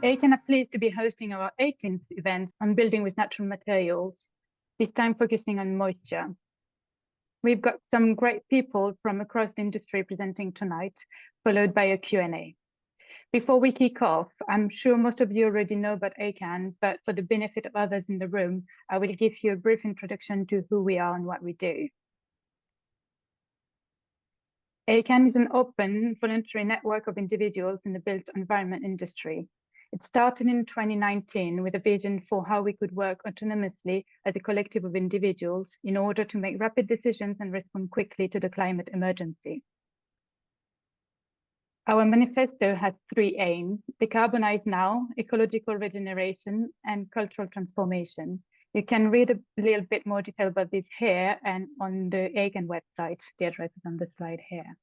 ACAN are pleased to be hosting our 18th event on building with natural materials, this time focusing on moisture. We've got some great people from across the industry presenting tonight, followed by a Q&A. Before we kick off, I'm sure most of you already know about ACAN, but for the benefit of others in the room, I will give you a brief introduction to who we are and what we do. ACAN is an open, voluntary network of individuals in the built environment industry. It started in 2019 with a vision for how we could work autonomously as a collective of individuals in order to make rapid decisions and respond quickly to the climate emergency. Our manifesto has three aims: decarbonize now, ecological regeneration, and cultural transformation. You can read a little bit more detail about this here and on the ACAN website. The address is on the slide here.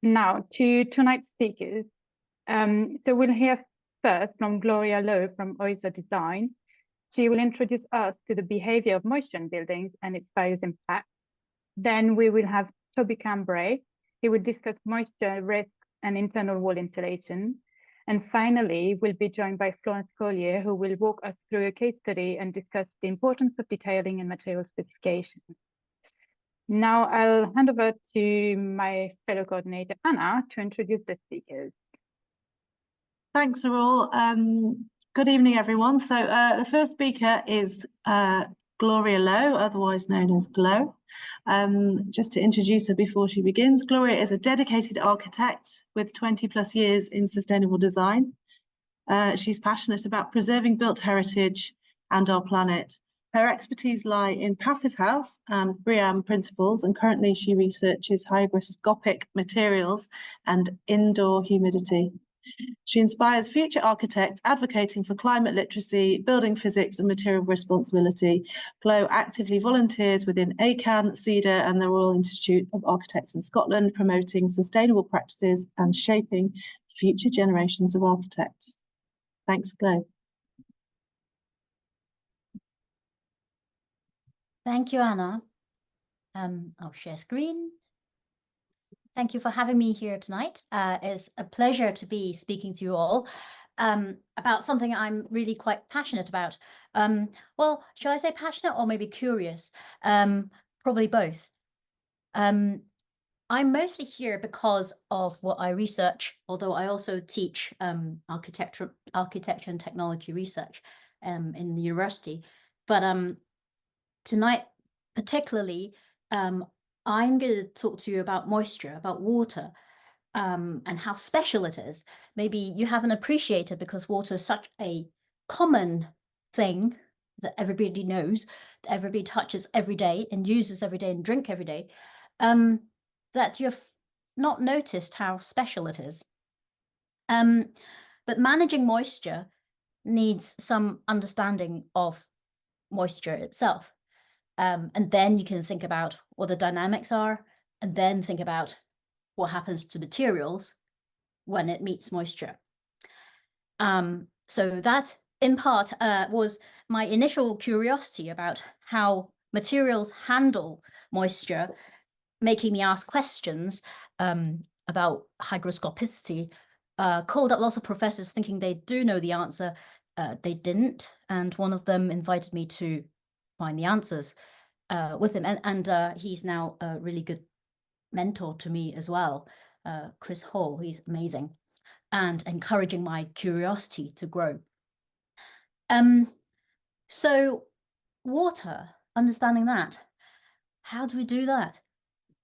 Now to tonight's speakers. So we'll hear first from Gloria Lo from Oyster Design. She will introduce us to the behavior of moisture in buildings and its various impacts. Then we will have Toby Cambray. He will discuss moisture risk and internal wall insulation. And finally, we'll be joined by Florence Collier, who will walk us through a case study and discuss the importance of detailing and material specification. Now I'll hand over to my fellow coordinator, Anna, to introduce the speakers. Thanks, Aurore. Good evening, everyone. So the first speaker is Gloria Lo, otherwise known as Glo. Just to introduce her before she begins, Gloria is a dedicated architect with 20+ years in sustainable design. She's passionate about preserving built heritage and our planet. Her expertise lie in passive house and BREEAM principles, and currently she researches hygroscopic materials and indoor humidity. She inspires future architects advocating for climate literacy, building physics and material responsibility. Glo actively volunteers within ACAN, CEDA and the Royal Institute of Architects in Scotland, promoting sustainable practices and shaping future generations of architects. Thanks, Glo. Thank you, Anna. I'll share screen. Thank you for having me here tonight. It's a pleasure to be speaking to you all about something I'm really quite passionate about. Well, shall I say passionate or maybe curious? Probably both. I'm mostly here because of what I research, although I also teach architecture and technology research in the university. But tonight, particularly, I'm going to talk to you about moisture, about water, and how special it is. Maybe you haven't appreciated because water is such a common thing that everybody knows, that everybody touches every day and uses every day and drink every day, that you've not noticed how special it is. But managing moisture needs some understanding of moisture itself. And then you can think about what the dynamics are, and then think about what happens to materials when it meets moisture. So that, in part, was my initial curiosity about how materials handle moisture, making me ask questions about hygroscopicity. Called up lots of professors thinking they do know the answer. They didn't, and one of them invited me to find the answers with him, and he's now a really good mentor to me as well, Chris Hall. He's amazing and encouraging my curiosity to grow. So water, understanding that, how do we do that?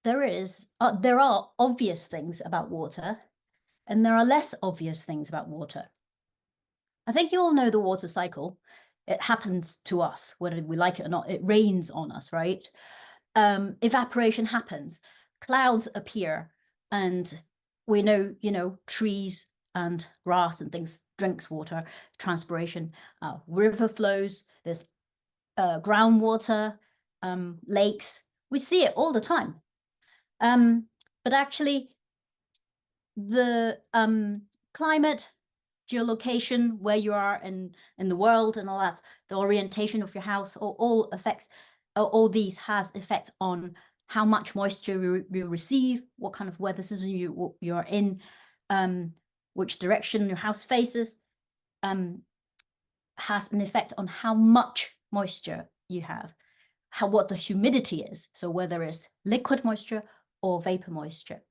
There are obvious things about water, and there are less obvious things about water. I think you all know the water cycle. It happens to us, whether we like it or not. It rains on us, right? Evaporation happens, clouds appear, and we know, trees and grass and things drinks water, transpiration, river flows, there's groundwater, lakes. We see it all the time. But actually, the climate, geolocation, where you are in the world and all that, the orientation of your house, all these has effect on how much moisture you receive, what kind of weather system you're in, which direction your house faces, has an effect on how much moisture you have, what the humidity is, so whether it's liquid moisture or vapor moisture.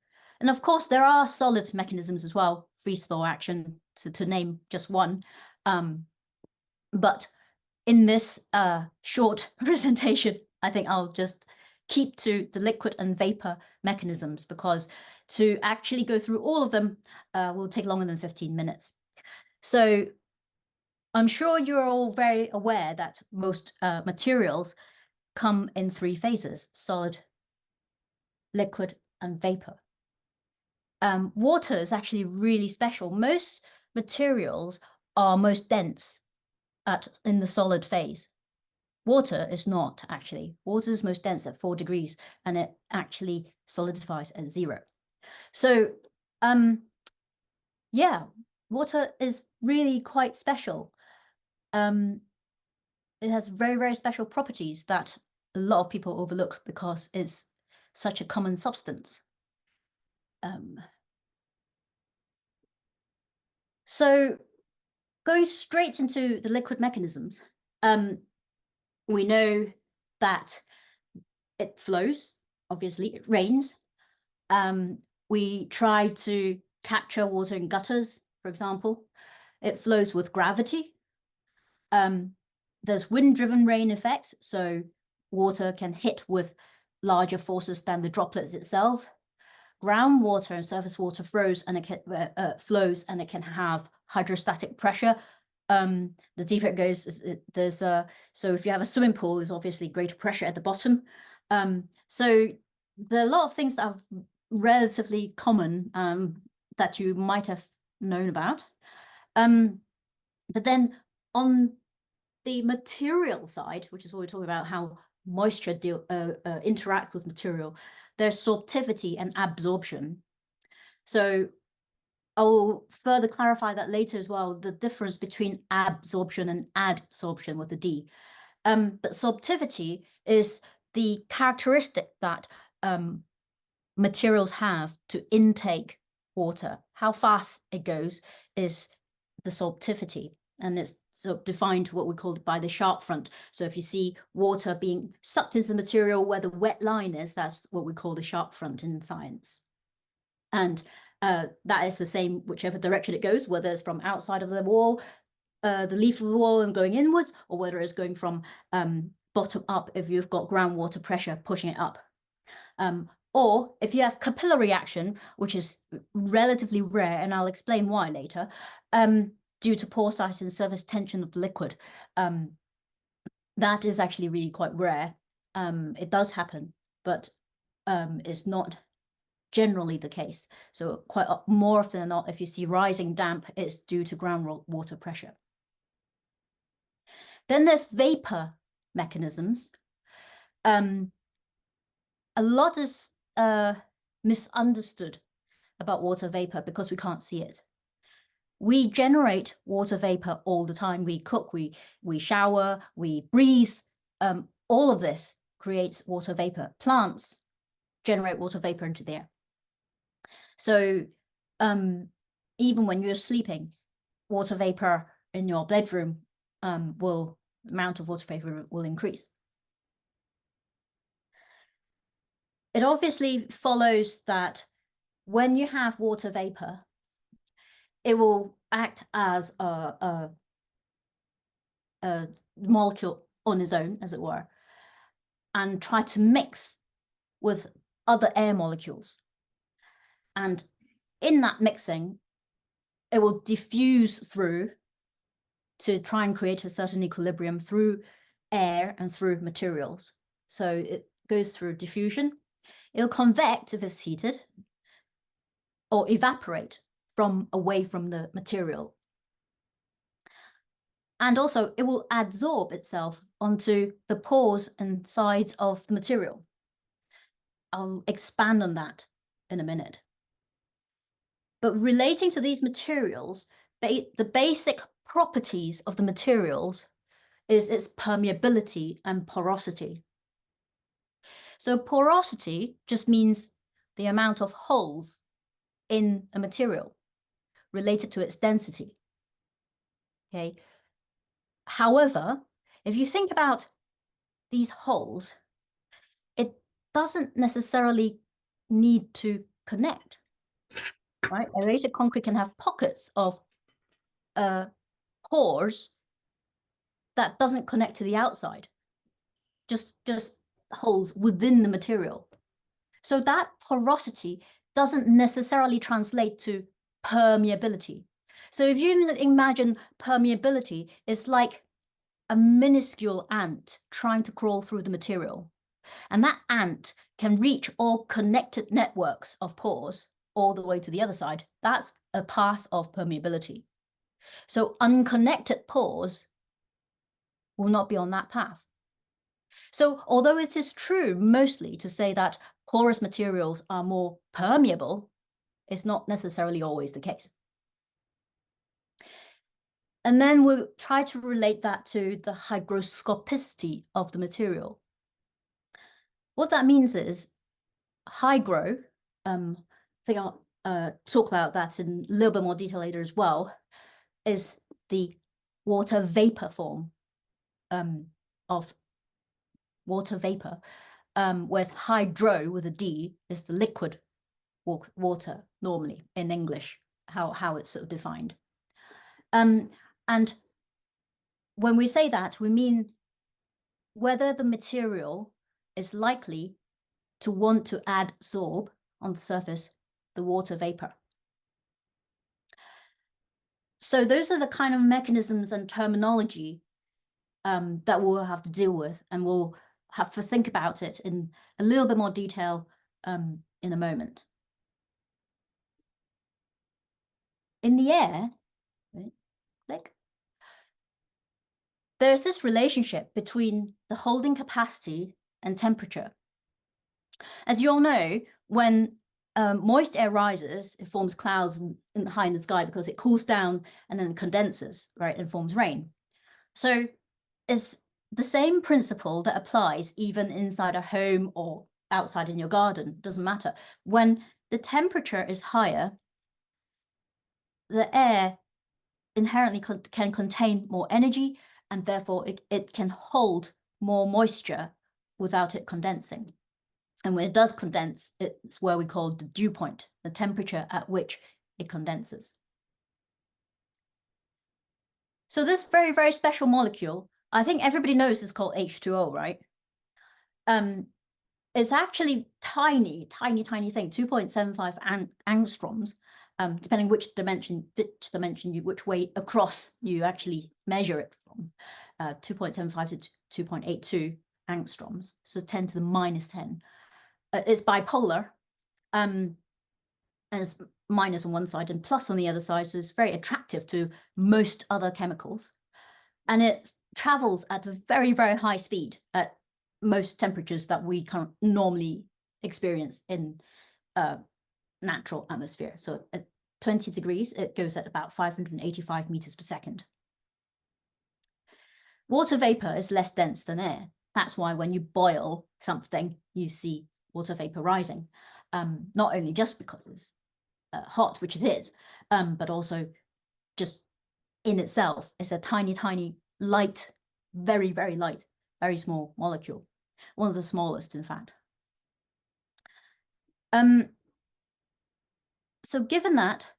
And of course, there are solid mechanisms as well, freeze-thaw action, to name just one. But in this short presentation, I think I'll just keep to the liquid and vapor mechanisms, because to actually go through all of them will take longer than 15 minutes. So I'm sure you're all very aware that most materials come in 3 phases: solid, liquid, and vapor. Water is actually really special. Most materials are most dense in the solid phase. Water is not, actually. Water is most dense at 4 degrees, and it actually solidifies at 0. So, yeah, water is really quite special. It has very, very special properties that a lot of people overlook because it's such a common substance. So going straight into the liquid mechanisms, we know that it flows, obviously, it rains. We try to capture water in gutters, for example. It flows with gravity. There's wind-driven rain effects, so water can hit with larger forces than the droplets itself. Groundwater and surface water flows, and it can have hydrostatic pressure. The deeper it goes, so if you have a swimming pool, there's obviously greater pressure at the bottom. So there are a lot of things that are relatively common that you might have known about. But then on the material side, which is what we're talking about, how moisture interact with material, there's sorptivity and absorption. So I'll further clarify that later as well, the difference between absorption and adsorption with the D. But sorptivity is the characteristic that materials have to intake water. How fast it goes is the sorptivity, and it's sort of defined what we call by the sharp front. So if you see water being sucked into the material where the wet line is, that's what we call the sharp front in science. And that is the same whichever direction it goes, whether it's from outside of the wall, the leaf of the wall and going inwards, or whether it's going from bottom up if you've got groundwater pressure pushing it up. Or if you have capillary action, which is relatively rare, and I'll explain why later, due to pore size and surface tension of the liquid, that is actually really quite rare. It does happen, but it's not generally the case. So quite more often than not, if you see rising damp, it's due to groundwater pressure. Then there's vapor mechanisms. A lot is misunderstood about water vapor because we can't see it. We generate water vapor all the time. We cook, we shower, we breathe. All of this creates water vapor. Plants generate water vapor into the air. So even when you're sleeping, water vapor in your bedroom the amount of water vapor will increase. It obviously follows that when you have water vapor, it will act as a molecule on its own, as it were, and try to mix with other air molecules. And in that mixing, it will diffuse through to try and create a certain equilibrium through air and through materials. So it goes through diffusion. It'll convect if it's heated, or evaporate away from the material. And also it will adsorb itself onto the pores and sides of the material. I'll expand on that in a minute. But relating to these materials, the basic properties of the materials is its permeability and porosity. So porosity just means the amount of holes in a material. related to its density. Okay. However, if you think about these holes, it doesn't necessarily need to connect, right? Aerated concrete can have pockets of pores that doesn't connect to the outside, just holes within the material. So that porosity doesn't necessarily translate to permeability. So if you imagine permeability, it's like a minuscule ant trying to crawl through the material. And that ant can reach all connected networks of pores all the way to the other side. That's a path of permeability. So unconnected pores will not be on that path. So although it is true mostly to say that porous materials are more permeable, it's not necessarily always the case. And then we'll try to relate that to the hygroscopicity of the material. What that means is hygro, I think I'll talk about that in a little bit more detail later as well, is the water vapor form of water vapor, whereas hydro with a D is the liquid water normally in English, how it's sort of defined. And when we say that, we mean whether the material is likely to want to adsorb on the surface the water vapor. So those are the kind of mechanisms and terminology that we'll have to deal with, and we'll have to think about it in a little bit more detail in a moment. In the air, click, there's this relationship between the holding capacity and temperature. As you all know, when moist air rises, it forms clouds high in the sky because it cools down and then condenses, right, and forms rain. So it's the same principle that applies even inside a home or outside in your garden, doesn't matter. When the temperature is higher, the air inherently can contain more energy, and therefore it can hold more moisture without it condensing. And when it does condense, it's where we call the dew point, the temperature at which it condenses. So this very, very special molecule, I think everybody knows is called H2O, right? It's actually tiny thing, 2.75 angstroms, depending which way across you actually measure it from, 2.75 to 2.82 angstroms, so 10 to the minus 10. It's bipolar, as minus on one side and plus on the other side, so it's very attractive to most other chemicals. And it travels at a very, very high speed at most temperatures that we can't normally experience in natural atmosphere. So at 20 degrees, it goes at about 585 meters per second. Water vapor is less dense than air. That's why when you boil something, you see water vapor rising, not only just because it's hot, which it is, but also just in itself is a tiny, light, very, very light, very small molecule, one of the smallest, in fact. So given that,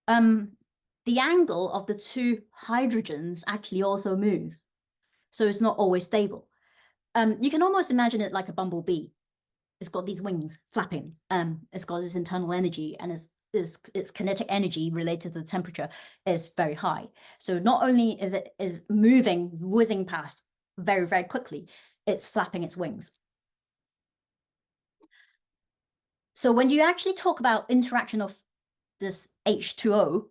the angle of the two hydrogens actually also move, so it's not always stable. You can almost imagine it like a bumblebee. It's got these wings flapping. It's got this internal energy, and its kinetic energy related to the temperature is very high. So not only if it is moving, whizzing past very, very quickly, it's flapping its wings. So when you actually talk about interaction of this H2O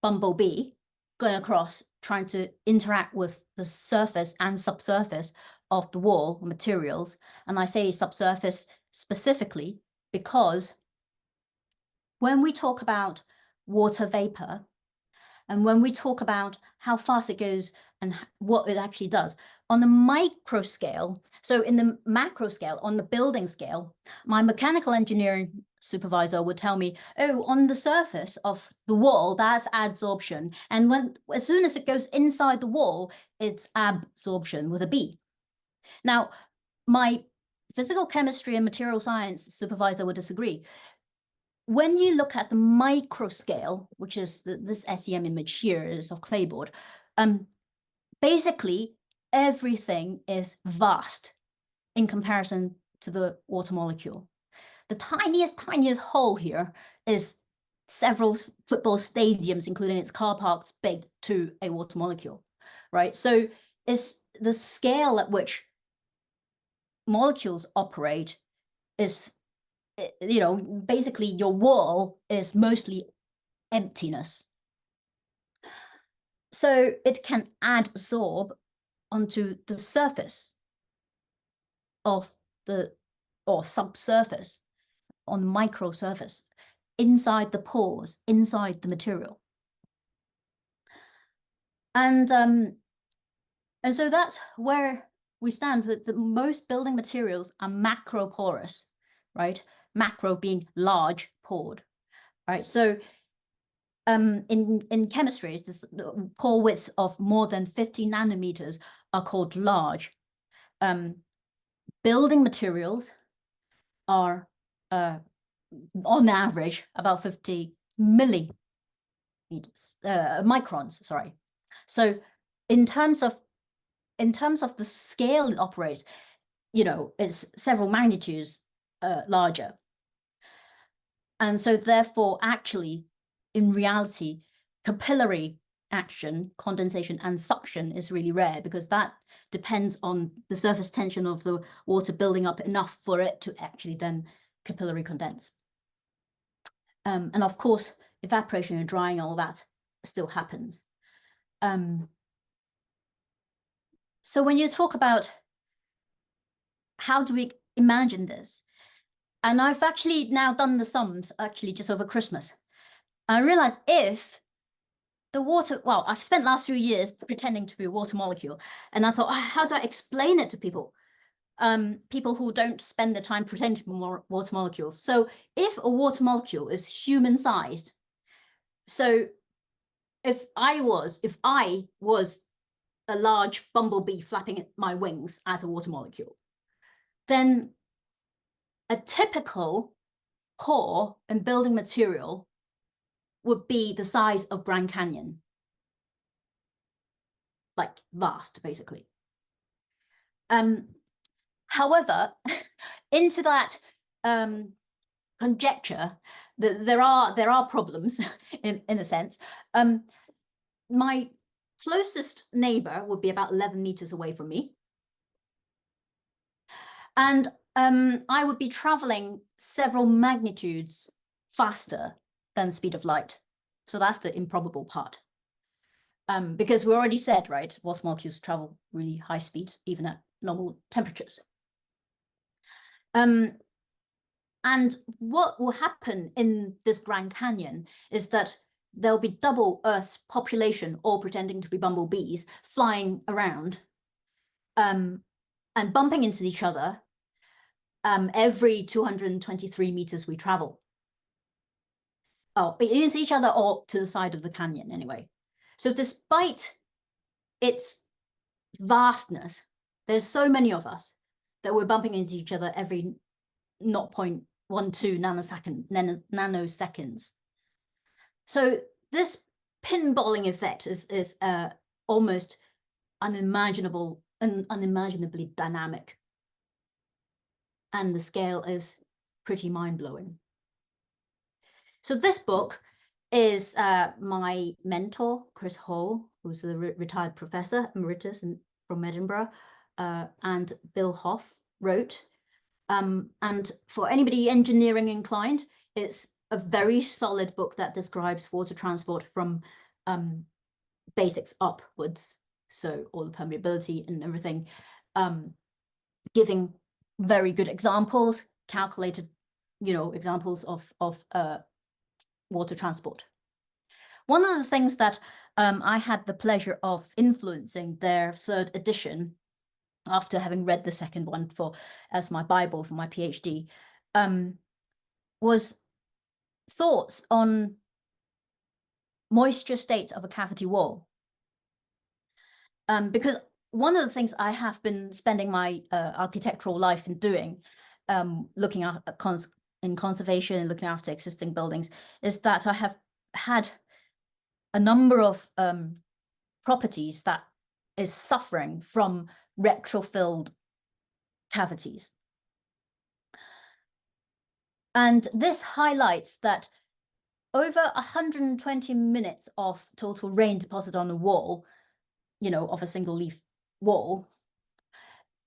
bumblebee going across, trying to interact with the surface and subsurface of the wall materials, and I say subsurface specifically because when we talk about water vapor, and when we talk about how fast it goes and what it actually does. On the micro scale, so in the macro scale, on the building scale, my mechanical engineering supervisor would tell me, oh, on the surface of the wall, that's adsorption. And as soon as it goes inside the wall, it's absorption with a B. Now, my physical chemistry and material science supervisor would disagree. When you look at the micro scale, which is this SEM image here is of clayboard, basically everything is vast in comparison to the water molecule. The tiniest hole here is several football stadiums, including its car parks, big to a water molecule, right? So it's the scale at which molecules operate is, you know, basically your wall is mostly emptiness. So it can adsorb onto the surface of the, or subsurface, on micro surface, inside the pores, inside the material. And so that's where we stand with the most building materials are macro porous, right? Macro being large pored, right? So in chemistry, this pore widths of more than 50 nanometers are called large. Building materials are on average about 50 millimeters, microns, sorry. So in terms of the scale it operates, you know, it's several magnitudes larger. And so therefore, actually, in reality, capillary action, condensation and suction is really rare, because that depends on the surface tension of the water building up enough for it to actually then capillary condense. And of course, evaporation and drying, all that still happens. So when you talk about how do we imagine this, and I've actually now done the sums actually just over Christmas, I realized if the water, well, I've spent the last few years pretending to be a water molecule, and I thought, oh, how do I explain it to people? People who don't spend their time pretending to be water molecules. So if a water molecule is human-sized, so if I was a large bumblebee flapping my wings as a water molecule, then a typical pore and building material would be the size of Grand Canyon, like vast, basically. However, into that conjecture, there are problems in a sense. My closest neighbor would be about 11 meters away from me, and I would be traveling several magnitudes faster than the speed of light. So that's the improbable part. Because we already said, right, water molecules travel really high speeds, even at normal temperatures. And what will happen in this Grand Canyon is that there'll be double Earth's population, all pretending to be bumblebees, flying around and bumping into each other every 223 meters we travel. Oh, into each other or to the side of the canyon anyway. So despite its vastness, there's so many of us that we're bumping into each other every 0.12 nanoseconds. So this pinballing effect is almost unimaginable and unimaginably dynamic. And the scale is pretty mind-blowing. So this book is my mentor, Chris Hall, who's a retired professor emeritus from Edinburgh, and Bill Hoff wrote. And for anybody engineering inclined, it's a very solid book that describes water transport from basics upwards. So all the permeability and everything, giving very good examples, calculated, you know, examples of water transport. one of the things that I had the pleasure of influencing their 3rd edition, after having read the 2nd one as my Bible for my PhD, was thoughts on moisture state of a cavity wall. Because one of the things I have been spending my architectural life in doing, looking at in conservation, looking after existing buildings, is that I have had a number of properties that is suffering from retrofilled cavities. And this highlights that over 120 minutes of total rain deposit on a wall, of a single leaf wall,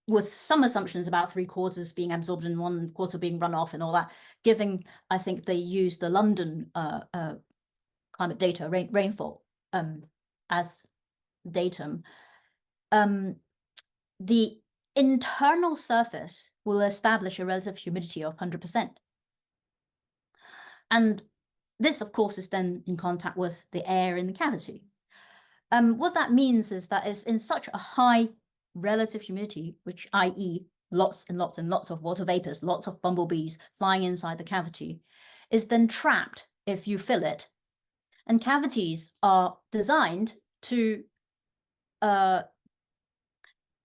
with some assumptions about 3/4 being absorbed and 1/4 being run off and all that, giving, I think they used the London climate data, rainfall, as datum. The internal surface will establish a relative humidity of 100%. And this, of course, is then in contact with the air in the cavity. What that means is that it's in such a high relative humidity, which i.e. lots and lots and lots of water vapors, lots of bumblebees flying inside the cavity, is then trapped if you fill it. And cavities are designed to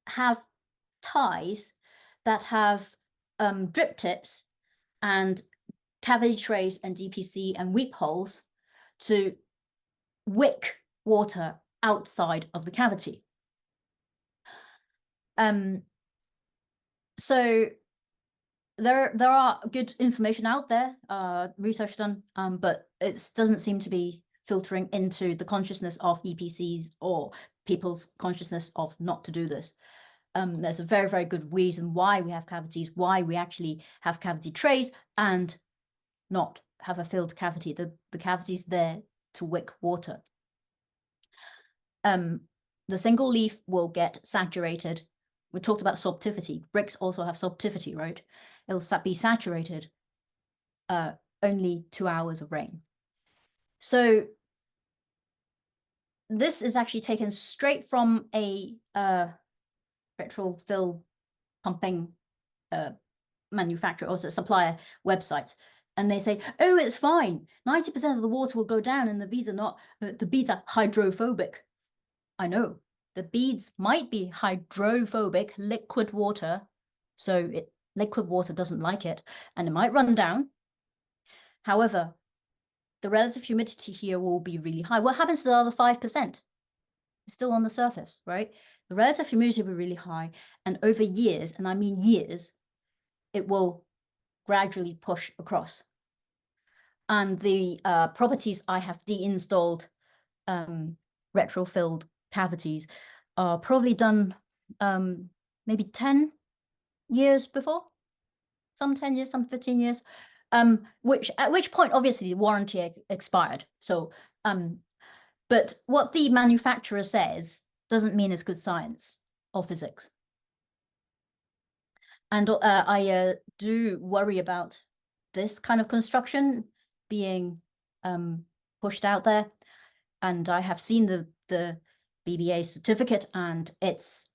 have ties that have drip tips and cavity trays and DPC and weep holes to wick water outside of the cavity. So there are good information out there, research done, but it doesn't seem to be filtering into the consciousness of EPCs or people's consciousness of not to do this. There's a very, very good reason why we have cavities, why we actually have cavity trays and not have a filled cavity. The cavity's there to wick water. The single leaf will get saturated. We talked about sorptivity. Bricks also have sorptivity, right? It'll be saturated only 2 hours of rain. So this is actually taken straight from a retrofill pumping manufacturer or supplier website. And they say, oh, it's fine. 90% of the water will go down and the beads are hydrophobic. I know the beads might be hydrophobic, liquid water. So liquid water doesn't like it and it might run down. However, the relative humidity here will be really high. What happens to the other 5%? It's still on the surface, right? The relative humidity will be really high. And over years, and I mean years, it will gradually push across. And the properties I have deinstalled retrofilled cavities are probably done maybe 10 years before, some 10 years, some 15 years, at which point obviously the warranty expired. So but what the manufacturer says doesn't mean it's good science or physics. And I do worry about this kind of construction being pushed out there. And I have seen the BBA certificate and it's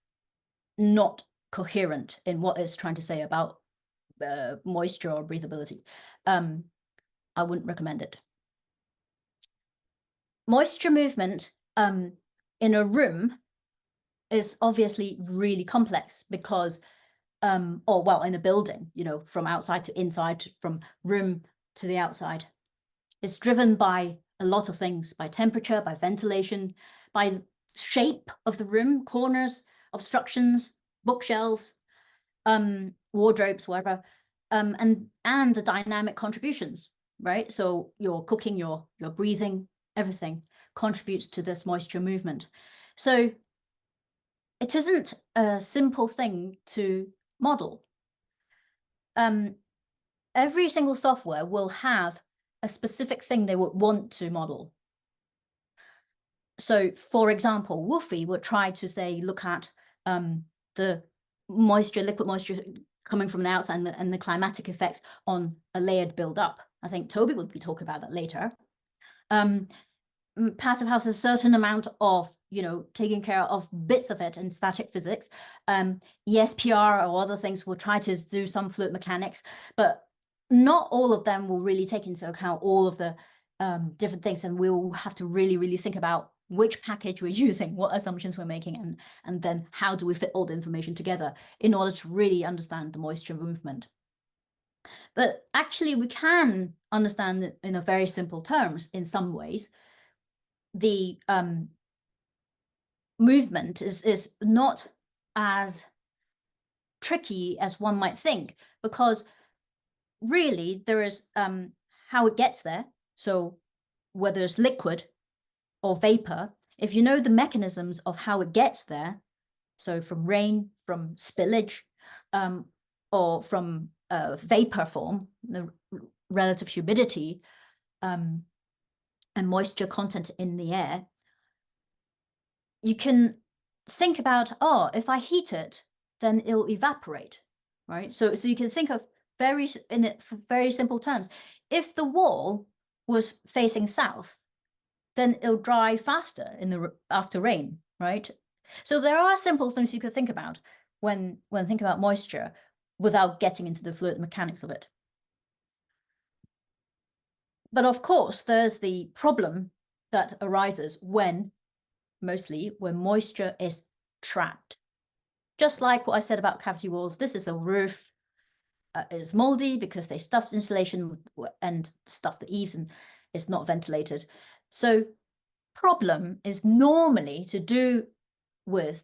not coherent in what it's trying to say about moisture or breathability. I wouldn't recommend it. Moisture movement in a room is obviously really complex because, or well, in a building, from outside to inside, from room to the outside, it's driven by a lot of things, by temperature, by ventilation, by shape of the room, corners, obstructions, bookshelves, wardrobes, whatever, and the dynamic contributions, right? So your cooking, your breathing, everything contributes to this moisture movement. So it isn't a simple thing to model. Every single software will have a specific thing they would want to model. So, for example, Woofy would try to say, look at the moisture, liquid moisture coming from the outside and the climatic effects on a layered build-up. I think Toby will be talking about that later. passive house has a certain amount of, taking care of bits of it in static physics. ESPR or other things will try to do some fluid mechanics, but not all of them will really take into account all of the different things. And we'll have to really, really think about which package we're using, what assumptions we're making, and then how do we fit all the information together in order to really understand the moisture movement. But actually, we can understand it in a very simple terms in some ways. The movement is not as tricky as one might think, because really there is how it gets there. So whether it's liquid or vapor, if you know the mechanisms of how it gets there, so from rain, from spillage, or from vapor form, the relative humidity and moisture content in the air, you can think about, oh, if I heat it, then it'll evaporate, right? So you can think of in very simple terms. If the wall was facing south, then it'll dry faster after rain, right? So there are simple things you could think about when thinking about moisture without getting into the fluid mechanics of it. But of course, there's the problem that arises mostly when moisture is trapped. Just like what I said about cavity walls, this is a roof. It's moldy because they stuffed insulation and stuffed the eaves, and it's not ventilated. So problem is normally to do with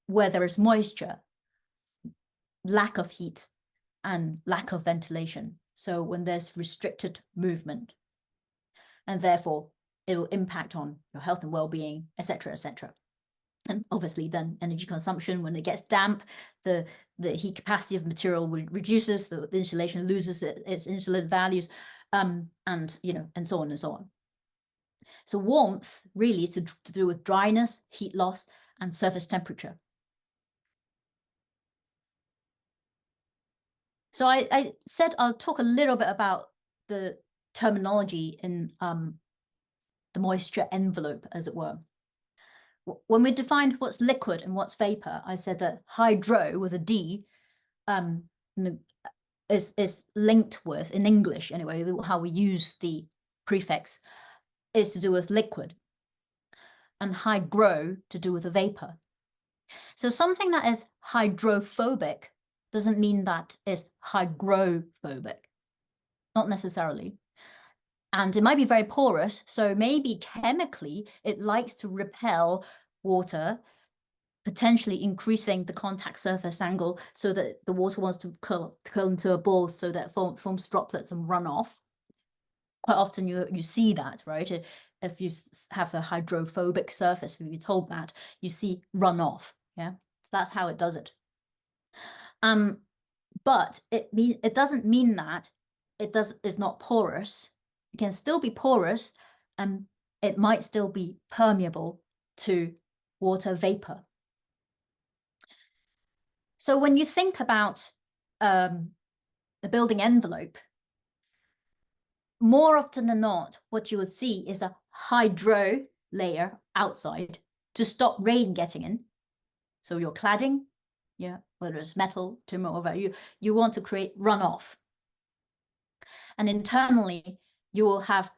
where there is moisture, lack of heat, and lack of ventilation. So when there's restricted movement, and therefore it will impact on your health and well-being, etc., etc. And obviously then energy consumption, when it gets damp, the heat capacity of material reduces, the insulation loses its insulate values, and so on and so on. So warmth really is to do with dryness, heat loss, and surface temperature. So I said I'll talk a little bit about the terminology in the moisture envelope, as it were. When we defined what's liquid and what's vapor, I said that hydro with a D is linked with, in English anyway, how we use the prefix, is to do with liquid, and hygro to do with a vapor. So something that is hydrophobic doesn't mean that it's hygrophobic, not necessarily. And it might be very porous, so maybe chemically it likes to repel water, potentially increasing the contact surface angle so that the water wants to curl into a ball so that it forms droplets and run off. Quite often you see that, right? If you have a hydrophobic surface, if you're told that, you see runoff, yeah? So that's how it does it. But it doesn't mean that it's not porous. It can still be porous, and it might still be permeable to water vapor. So when you think about the building envelope, more often than not, what you would see is a hydro layer outside to stop rain getting in. So your cladding, yeah, whether it's metal, timber, or whatever, you want to create runoff. And internally, you will have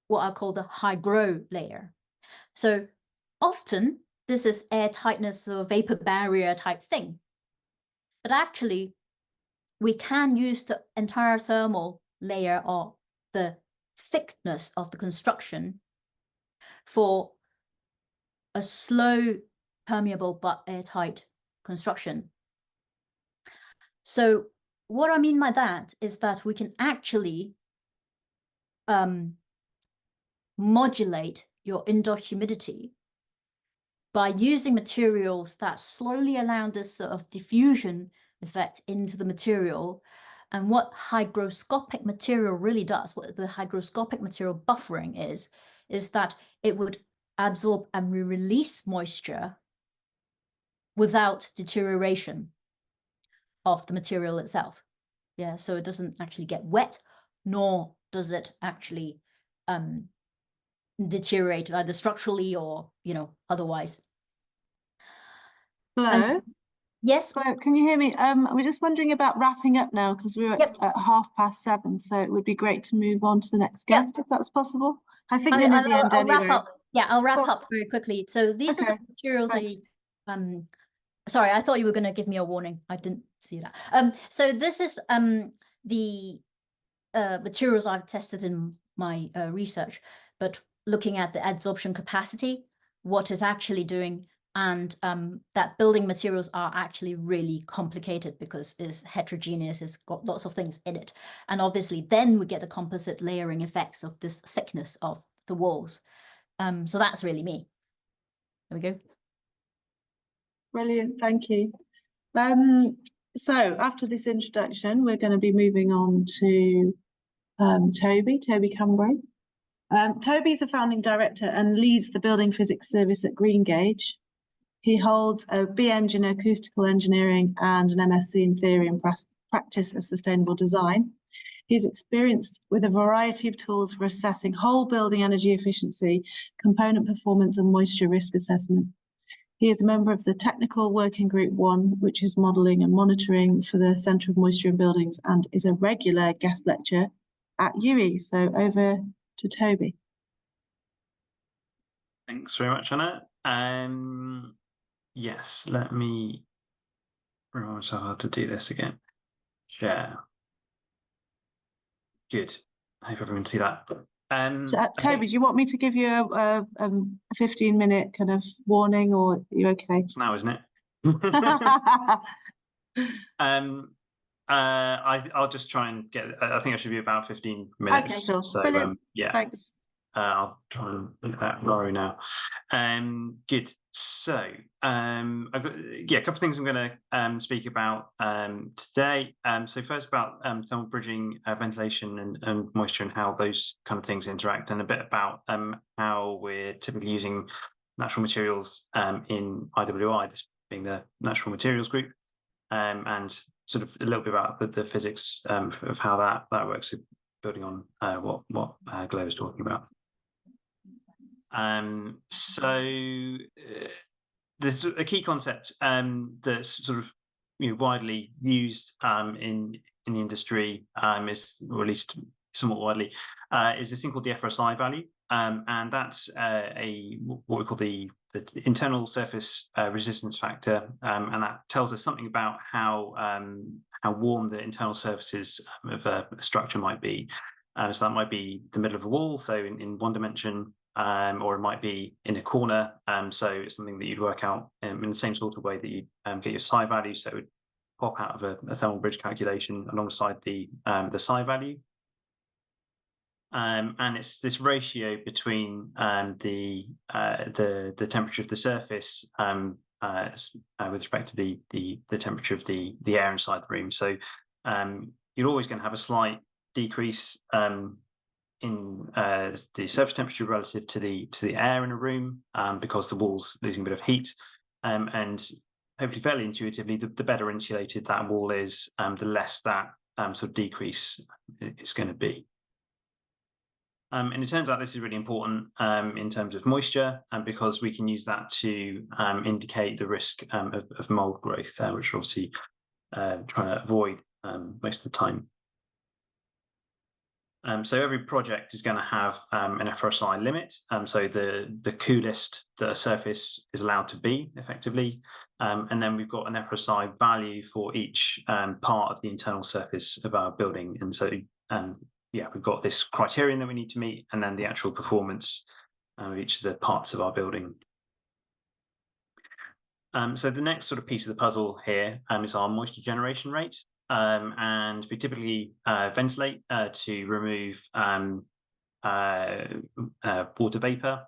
what I call the hygro layer. So often this is air tightness or vapor barrier type thing. But actually, we can use the entire thermal layer or the thickness of the construction for a slow, permeable, but airtight construction. So what I mean by that is that we can actually modulate your indoor humidity by using materials that slowly allow this sort of diffusion effect into the material. And what hygroscopic material really does, what the hygroscopic material buffering is that it would absorb and release moisture without deterioration of the material itself. Yeah, so it doesn't actually get wet, nor does it actually deteriorate either structurally or, otherwise. Hello. Yes. Hello, can you hear me? We're just wondering about wrapping up now because we're Yep. at 7:30, so it would be great to move on to the next guest if that's possible. I think we're near the end I'll anyway. wrap up. Yeah, I'll wrap Cool. up very quickly. So these are the materials thanks. sorry, I thought you were going to give me a warning. I didn't see that. So this is the materials I've tested in my research, but looking at the adsorption capacity, what it's actually doing, and that building materials are actually really complicated because it's heterogeneous, it's got lots of things in it. And obviously then we get the composite layering effects of this thickness of the walls. So that's really me. There we go. Brilliant, thank you. So after this introduction, we're going to be moving on to Toby Cambray. Toby's a founding director and leads the building physics service at Greengage. He holds a BEng in acoustical engineering and an MSc in theory and practice of sustainable design. He's experienced with a variety of tools for assessing whole building energy efficiency, component performance and moisture risk assessment. He is a member of the Technical Working Group 1, which is modelling and monitoring for the Centre of Moisture in Buildings, and is a regular guest lecturer at UE. So over to Toby. Thanks very much, Anna. Yes, let me remind myself how to do this again. Share. Good. I hope everyone can see that. Toby, do you want me to give you a 15-minute kind of warning, or are you okay? It's now, isn't it? I'll just try and get. I think it should be about 15 minutes. Okay, cool. So Brilliant. yeah. Thanks. I'll try and look at that Laura now. Good. So I've got a couple of things I'm going to speak about today. So first about thermal bridging, ventilation and moisture, and how those kind of things interact, and a bit about how we're typically using natural materials in IWI, this being the Natural Materials Group, and sort of a little bit about the physics of how that works, building on what Gloria was talking about. There's a key concept that's sort of widely used in the industry, is, or at least somewhat widely, is this thing called the FRSI value, and that's what we call the internal surface resistance factor, and that tells us something about how warm the internal surfaces of a structure might be. So that might be the middle of a wall, so in one dimension, or it might be in a corner. So it's something that you'd work out in the same sort of way that you get your psi value. So it would pop out of a thermal bridge calculation alongside the psi value. And it's this ratio between the temperature of the surface with respect to the temperature of the air inside the room. So you're always going to have a slight decrease in the surface temperature relative to the air in a room, because the wall's losing a bit of heat, and hopefully fairly intuitively, the better insulated that wall is, the less that sort of decrease is going to be. And it turns out this is really important in terms of moisture, because we can use that to indicate the risk of mold growth, which we're obviously trying to avoid most of the time. So every project is going to have an FRSI limit, so the coolest the surface is allowed to be, effectively, and then we've got an FRSI value for each part of the internal surface of our building. And so we've got this criterion that we need to meet, and then the actual performance of each of the parts of our building. So the next sort of piece of the puzzle here is our moisture generation rate. And we typically ventilate to remove water vapor,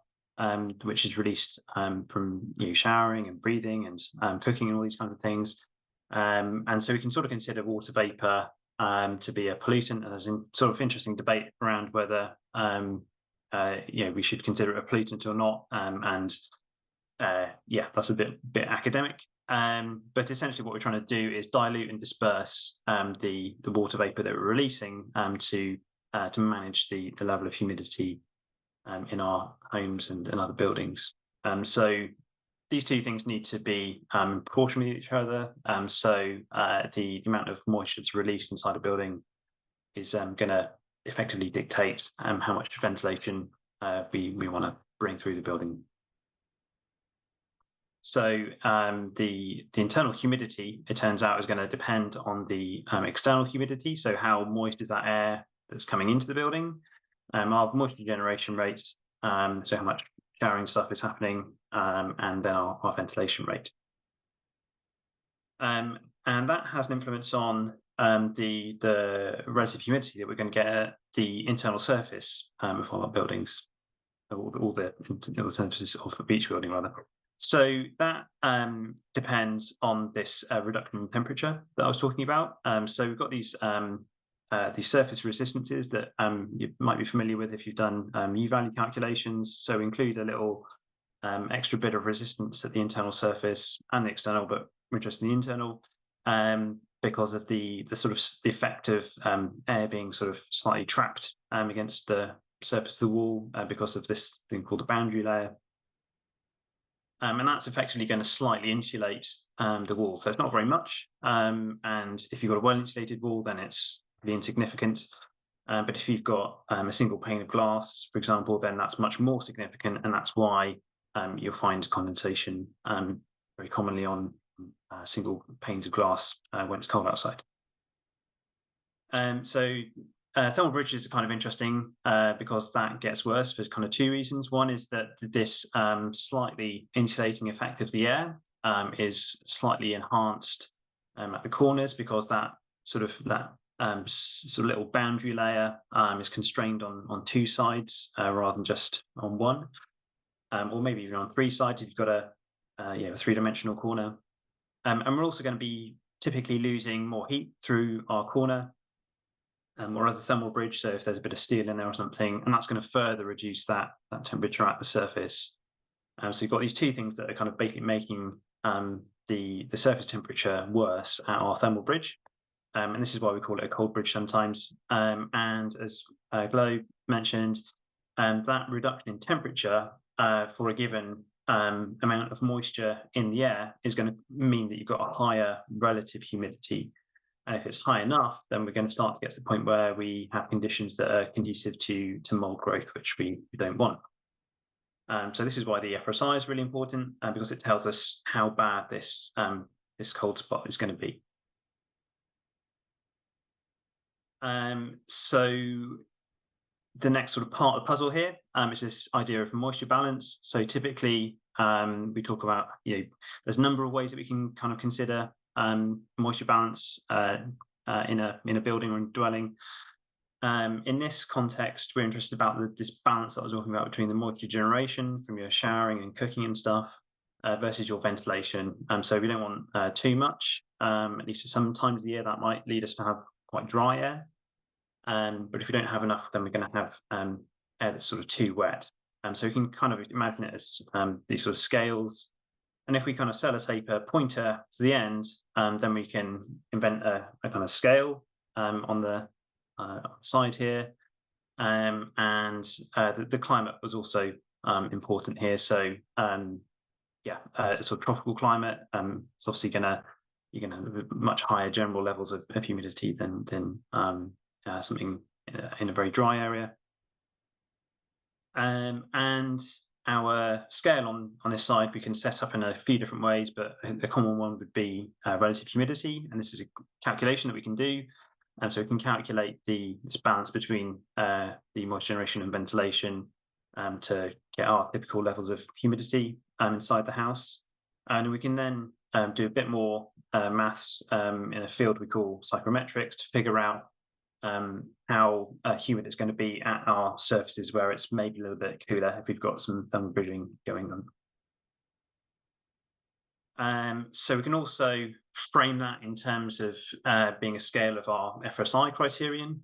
which is released from showering and breathing and cooking and all these kinds of things. And so we can sort of consider water vapor to be a pollutant, and there's a sort of interesting debate around whether we should consider it a pollutant or not. That's a bit academic. But essentially what we're trying to do is dilute and disperse the water vapor that we're releasing to manage the level of humidity in our homes and other buildings. So these two things need to be proportional with each other. So the amount of moisture that's released inside a building is going to effectively dictate how much ventilation we want to bring through the building. So the internal humidity, it turns out, is going to depend on the external humidity. So how moist is that air that's coming into the building? Our moisture generation rates, so how much showering stuff is happening, and then our ventilation rate. And that has an influence on the relative humidity that we're going to get at the internal surface of all our buildings, all the internal surfaces of a beach building, rather. So that depends on this reduction in temperature that I was talking about. So we've got these surface resistances that you might be familiar with if you've done U-value calculations. So include a little extra bit of resistance at the internal surface and the external, but we're just in the internal because of the sort of the effect of air being sort of slightly trapped against the surface of the wall because of this thing called the boundary layer. And that's effectively going to slightly insulate the wall. So it's not very much. And if you've got a well-insulated wall, then it's really insignificant. But if you've got a single pane of glass, for example, then that's much more significant. And that's why you'll find condensation very commonly on single panes of glass when it's cold outside. Thermal bridges are kind of interesting because that gets worse for kind of two reasons. One is that this slightly insulating effect of the air is slightly enhanced at the corners because that sort of little boundary layer is constrained on two sides rather than just on one, or maybe even on three sides if you've got a three-dimensional corner. And we're also going to be typically losing more heat through our corner or other thermal bridge, so if there's a bit of steel in there or something, and that's going to further reduce that temperature at the surface. So you've got these two things that are kind of basically making the surface temperature worse at our thermal bridge, and this is why we call it a cold bridge sometimes. And as Glo mentioned, that reduction in temperature for a given amount of moisture in the air is going to mean that you've got a higher relative humidity. And if it's high enough, then we're going to start to get to the point where we have conditions that are conducive to mold growth, which we don't want. So this is why the FRSI is really important because it tells us how bad this cold spot is going to be. So the next sort of part of the puzzle here is this idea of moisture balance. So typically we talk about, there's a number of ways that we can kind of consider moisture balance in a building or in a dwelling. In this context, we're interested about this balance that I was talking about between the moisture generation from your showering and cooking and stuff versus your ventilation. So we don't want too much, at least at some times of the year that might lead us to have quite dry air. But if we don't have enough, then we're going to have air that's sort of too wet. So you can kind of imagine it as these sort of scales. And if we kind of sellotape a pointer to the end, then we can invent a kind of scale on the side here. And the climate was also important here. So sort of tropical climate, it's obviously you're gonna have much higher general levels of humidity than something in a very dry area. And our scale on this side we can set up in a few different ways, but a common one would be relative humidity, and this is a calculation that we can do. And so we can calculate this balance between the moisture generation and ventilation to get our typical levels of humidity inside the house. And we can then do a bit more maths in a field we call psychrometrics to figure out how humid it's going to be at our surfaces where it's maybe a little bit cooler if we've got some thermal bridging going on. So we can also frame that in terms of being a scale of our FRSI criterion.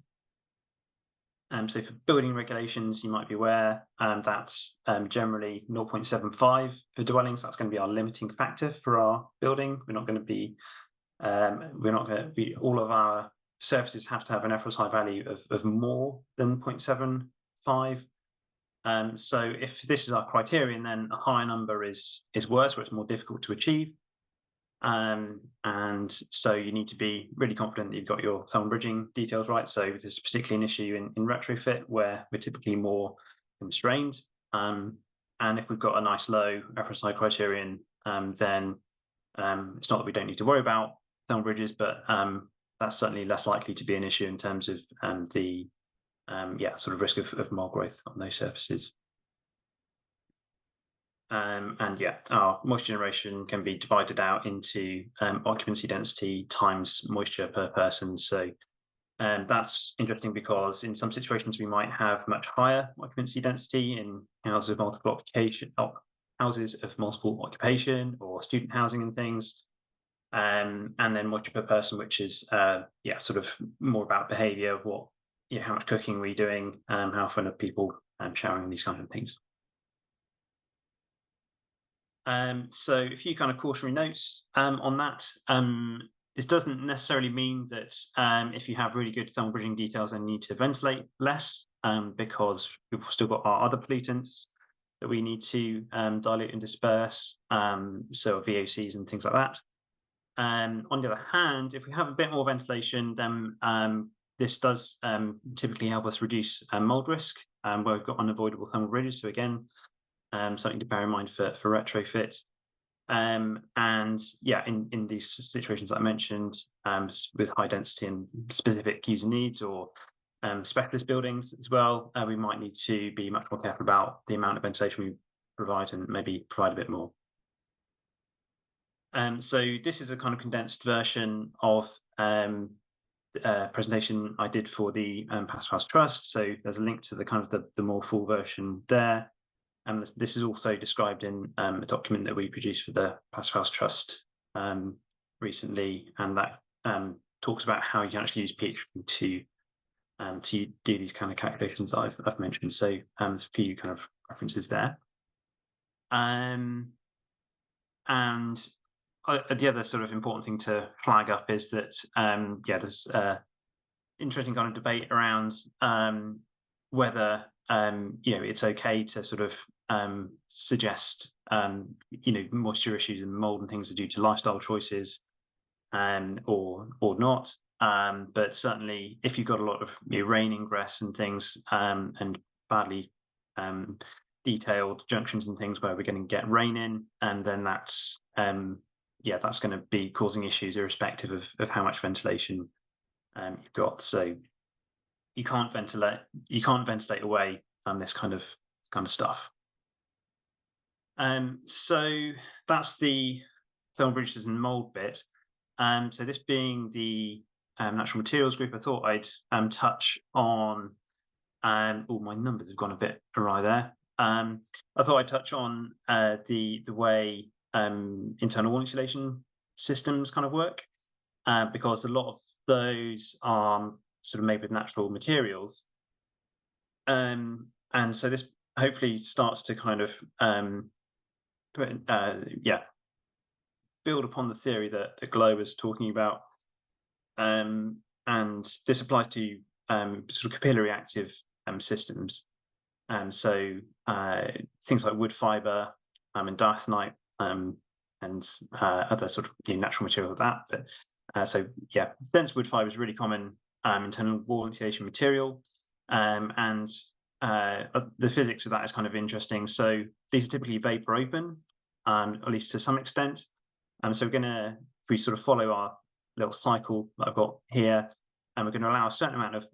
So for building regulations, you might be aware that's generally 0.75 for dwellings. That's going to be our limiting factor for our building. We're not going to be all of our surfaces have to have an FRSI value of more than 0.75. So if this is our criterion, then a higher number is worse, where it's more difficult to achieve. And so you need to be really confident that you've got your thermal bridging details right. So this is particularly an issue in retrofit, where we're typically more constrained. And if we've got a nice low reference size criterion, then it's not that we don't need to worry about thermal bridges, but that's certainly less likely to be an issue in terms of the sort of risk of mold growth on those surfaces. And yeah, our moisture generation can be divided out into occupancy density times moisture per person. So that's interesting because in some situations we might have much higher occupancy density in houses of multiple occupation or student housing and things. And then moisture per person, which is sort of more about behaviour, how much cooking are we doing, how often are people showering, these kind of things. So a few kind of cautionary notes on that. This doesn't necessarily mean that if you have really good thermal bridging details, then you need to ventilate less, because we've still got our other pollutants that we need to dilute and disperse, so VOCs and things like that. On the other hand, if we have a bit more ventilation, then this does typically help us reduce mold risk, where we've got unavoidable thermal bridges. So again, something to bear in mind for retrofit. And yeah, in these situations that I mentioned, with high density and specific user needs, or specialist buildings as well, we might need to be much more careful about the amount of ventilation we provide, and maybe provide a bit more. So this is a kind of condensed version of presentation I did for the Passive House Trust. So there's a link to the kind of the more full version there. And this is also described in a document that we produced for the Passive House Trust recently, and that talks about how you can actually use pH to do these kind of calculations that I've mentioned. So there's a few kind of references there. And the other sort of important thing to flag up is that there's interesting kind of debate around whether it's okay to sort of suggest moisture issues and mold and things are due to lifestyle choices, or not. But certainly, if you've got a lot of rain ingress and things, and badly detailed junctions and things where we're going to get rain in, and then that's that's going to be causing issues irrespective of how much ventilation you've got. So you can't ventilate away this kind of stuff. So that's the thermal bridges and mold bit. So this being the natural materials group, I thought I'd touch on. My numbers have gone a bit awry there. I thought I'd touch on the way internal wall insulation systems kind of work, because a lot of those are sort of made with natural materials, and so this hopefully starts to kind of build upon the theory that Glo was talking about, and this applies to sort of capillary active systems, so things like wood fiber and diathanite, and other sort of natural material like that. But so yeah, dense wood fiber is really common internal wall insulation material, and the physics of that is kind of interesting. So these are typically vapor open, at least to some extent. So if we sort of follow our little cycle that I've got here, and we're going to allow a certain amount of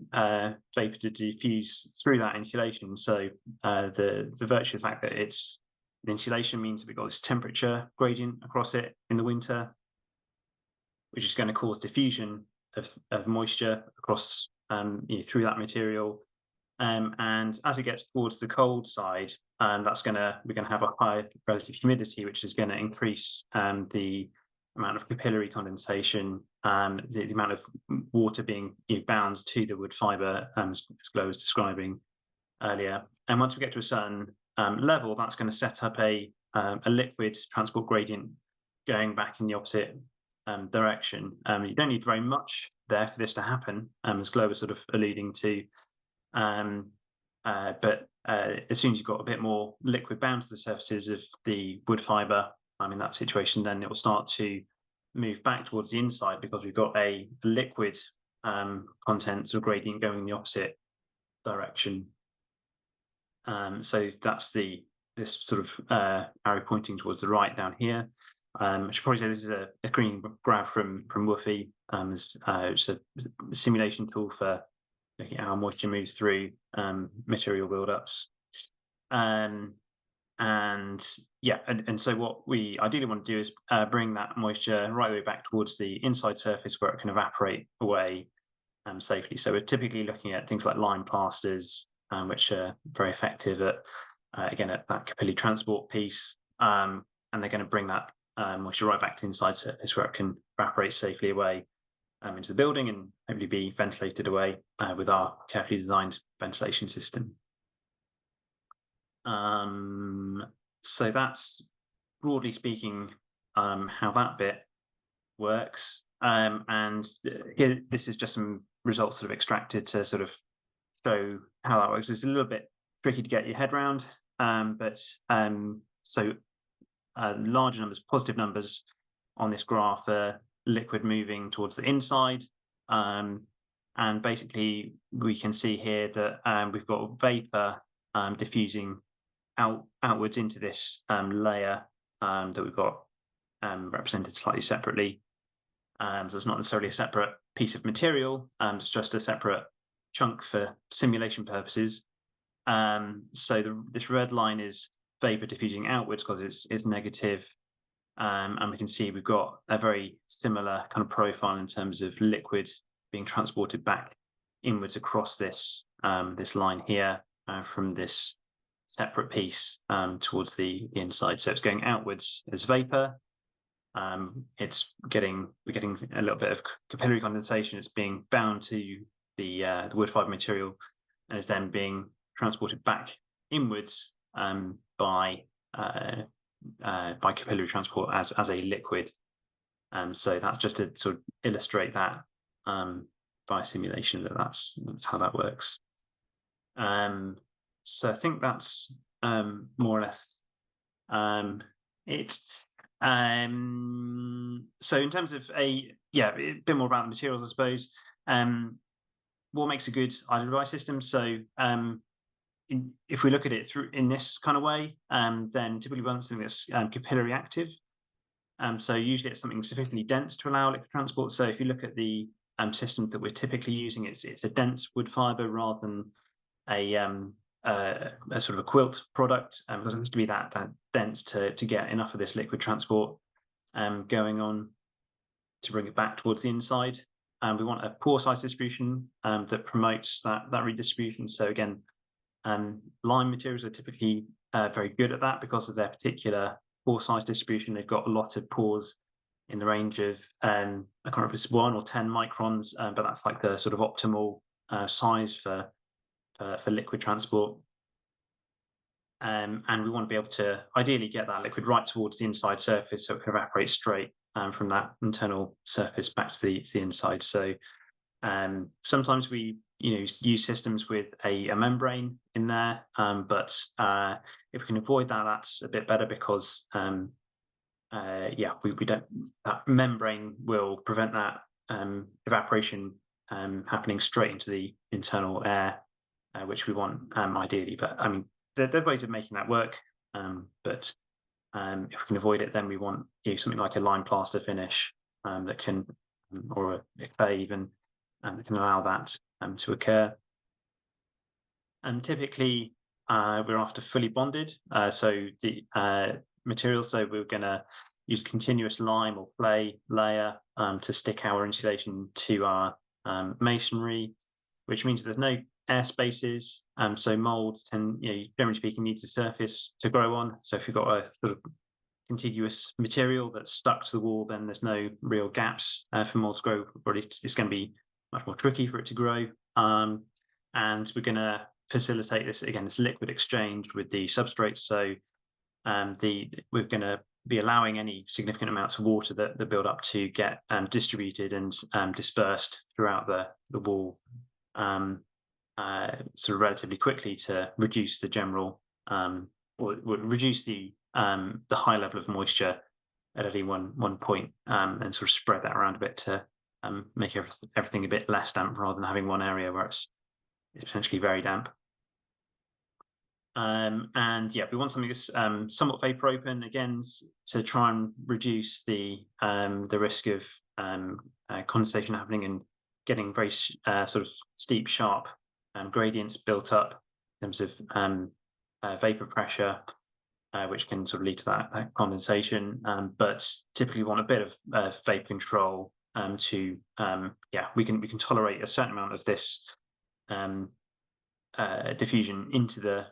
vapor to diffuse through that insulation. So the virtue of the fact that it's an insulation means that we've got this temperature gradient across it in the winter, which is going to cause diffusion of moisture across through that material. And as it gets towards the cold side, we're going to have a high relative humidity, which is going to increase the amount of capillary condensation, the amount of water being bound to the wood fiber, as Glo was describing earlier. And once we get to a certain level, that's going to set up a liquid transport gradient going back in the opposite direction. You don't need very much there for this to happen, as Glo was sort of alluding to. but as soon as you've got a bit more liquid bound to the surfaces of the wood fibre, in that situation, then it will start to move back towards the inside because we've got a liquid content or gradient going in the opposite direction. So that's this sort of arrow pointing towards the right down here. I should probably say this is a screen grab from Woofy. It's a simulation tool for looking at how moisture moves through material buildups. And yeah, and so what we ideally want to do is bring that moisture right way back towards the inside surface where it can evaporate away safely. So we're typically looking at things like lime plasters, which are very effective at again at that capillary transport piece, and they're going to bring that moisture right back to the inside surface where it can evaporate safely away into the building and hopefully be ventilated away with our carefully designed ventilation system. So that's broadly speaking how that bit works. And here, this is just some results sort of extracted to sort of show how that works. It's a little bit tricky to get your head around, but so larger numbers, positive numbers on this graph are liquid moving towards the inside. And basically we can see here that we've got vapor diffusing outwards into this layer that we've got represented slightly separately. So it's not necessarily a separate piece of material, it's just a separate chunk for simulation purposes. So this red line is vapor diffusing outwards because it's negative. And we can see we've got a very similar kind of profile in terms of liquid being transported back inwards across this this line here from this separate piece towards the inside. So it's going outwards as vapor. We're getting a little bit of capillary condensation. It's being bound to the wood fibre material, and is then being transported back inwards by capillary transport as a liquid. So that's just to sort of illustrate that by simulation that's how that works. So I think that's more or less it. So in terms of a bit more about the materials, I suppose. What makes a good idle dry system? So if we look at it through in this kind of way, then typically we want something that's capillary active. So usually it's something sufficiently dense to allow liquid transport. So if you look at the systems that we're typically using, it's a dense wood fibre rather than a sort of a quilt product, because it has to be that dense to get enough of this liquid transport going on to bring it back towards the inside. We want a pore size distribution that promotes that redistribution. So again, lime materials are typically very good at that because of their particular pore size distribution. They've got a lot of pores in the range of I can't remember if it's 1 or 10 microns, but that's like the sort of optimal size for liquid transport. And we want to be able to ideally get that liquid right towards the inside surface so it can evaporate straight from that internal surface back to the inside. So sometimes we use systems with a membrane in there, but if we can avoid that, that's a bit better because we don't, that membrane will prevent that evaporation happening straight into the internal air, which we want ideally. But I mean, there are ways of making that work, but if we can avoid it, then we want something like a lime plaster finish that can, or a clay even, that can allow that to occur. And typically, we're after fully bonded. So the materials, so we're going to use continuous lime or clay layer to stick our insulation to our masonry, which means there's no air spaces. So molds generally speaking, needs a surface to grow on. So if you've got a sort of contiguous material that's stuck to the wall, then there's no real gaps for mold to grow, or it's going to be much more tricky for it to grow. And we're going to facilitate this, again, this liquid exchange with the substrate. So we're going to be allowing any significant amounts of water that build up to get distributed and dispersed throughout the wall. sort of relatively quickly to reduce the general or reduce the high level of moisture at any one point, and sort of spread that around a bit to make everything a bit less damp, rather than having one area where it's potentially very damp. And yeah, we want something that's somewhat vapor open, again, to try and reduce the risk of condensation happening and getting very sort of steep, sharp gradients built up in terms of vapor pressure, which can sort of lead to that condensation. But typically we want a bit of vapor control to yeah, we can tolerate a certain amount of this diffusion into the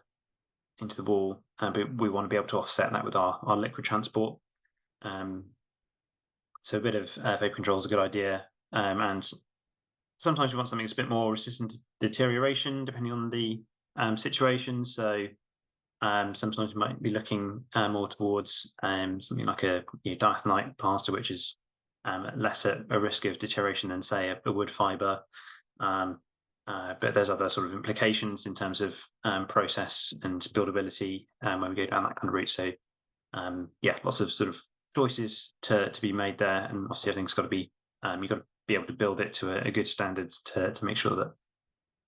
wall, but we want to be able to offset that with our liquid transport. So a bit of vapor control is a good idea, and sometimes you want something that's a bit more resistant to deterioration depending on the situation. So sometimes you might be looking more towards something like a diathanite plaster, which is less at a risk of deterioration than, say, a wood fibre. But there's other sort of implications in terms of process and buildability when we go down that kind of route. So yeah, lots of sort of choices to be made there, and obviously everything's got to be you've got to be able to build it to a good standard to make sure that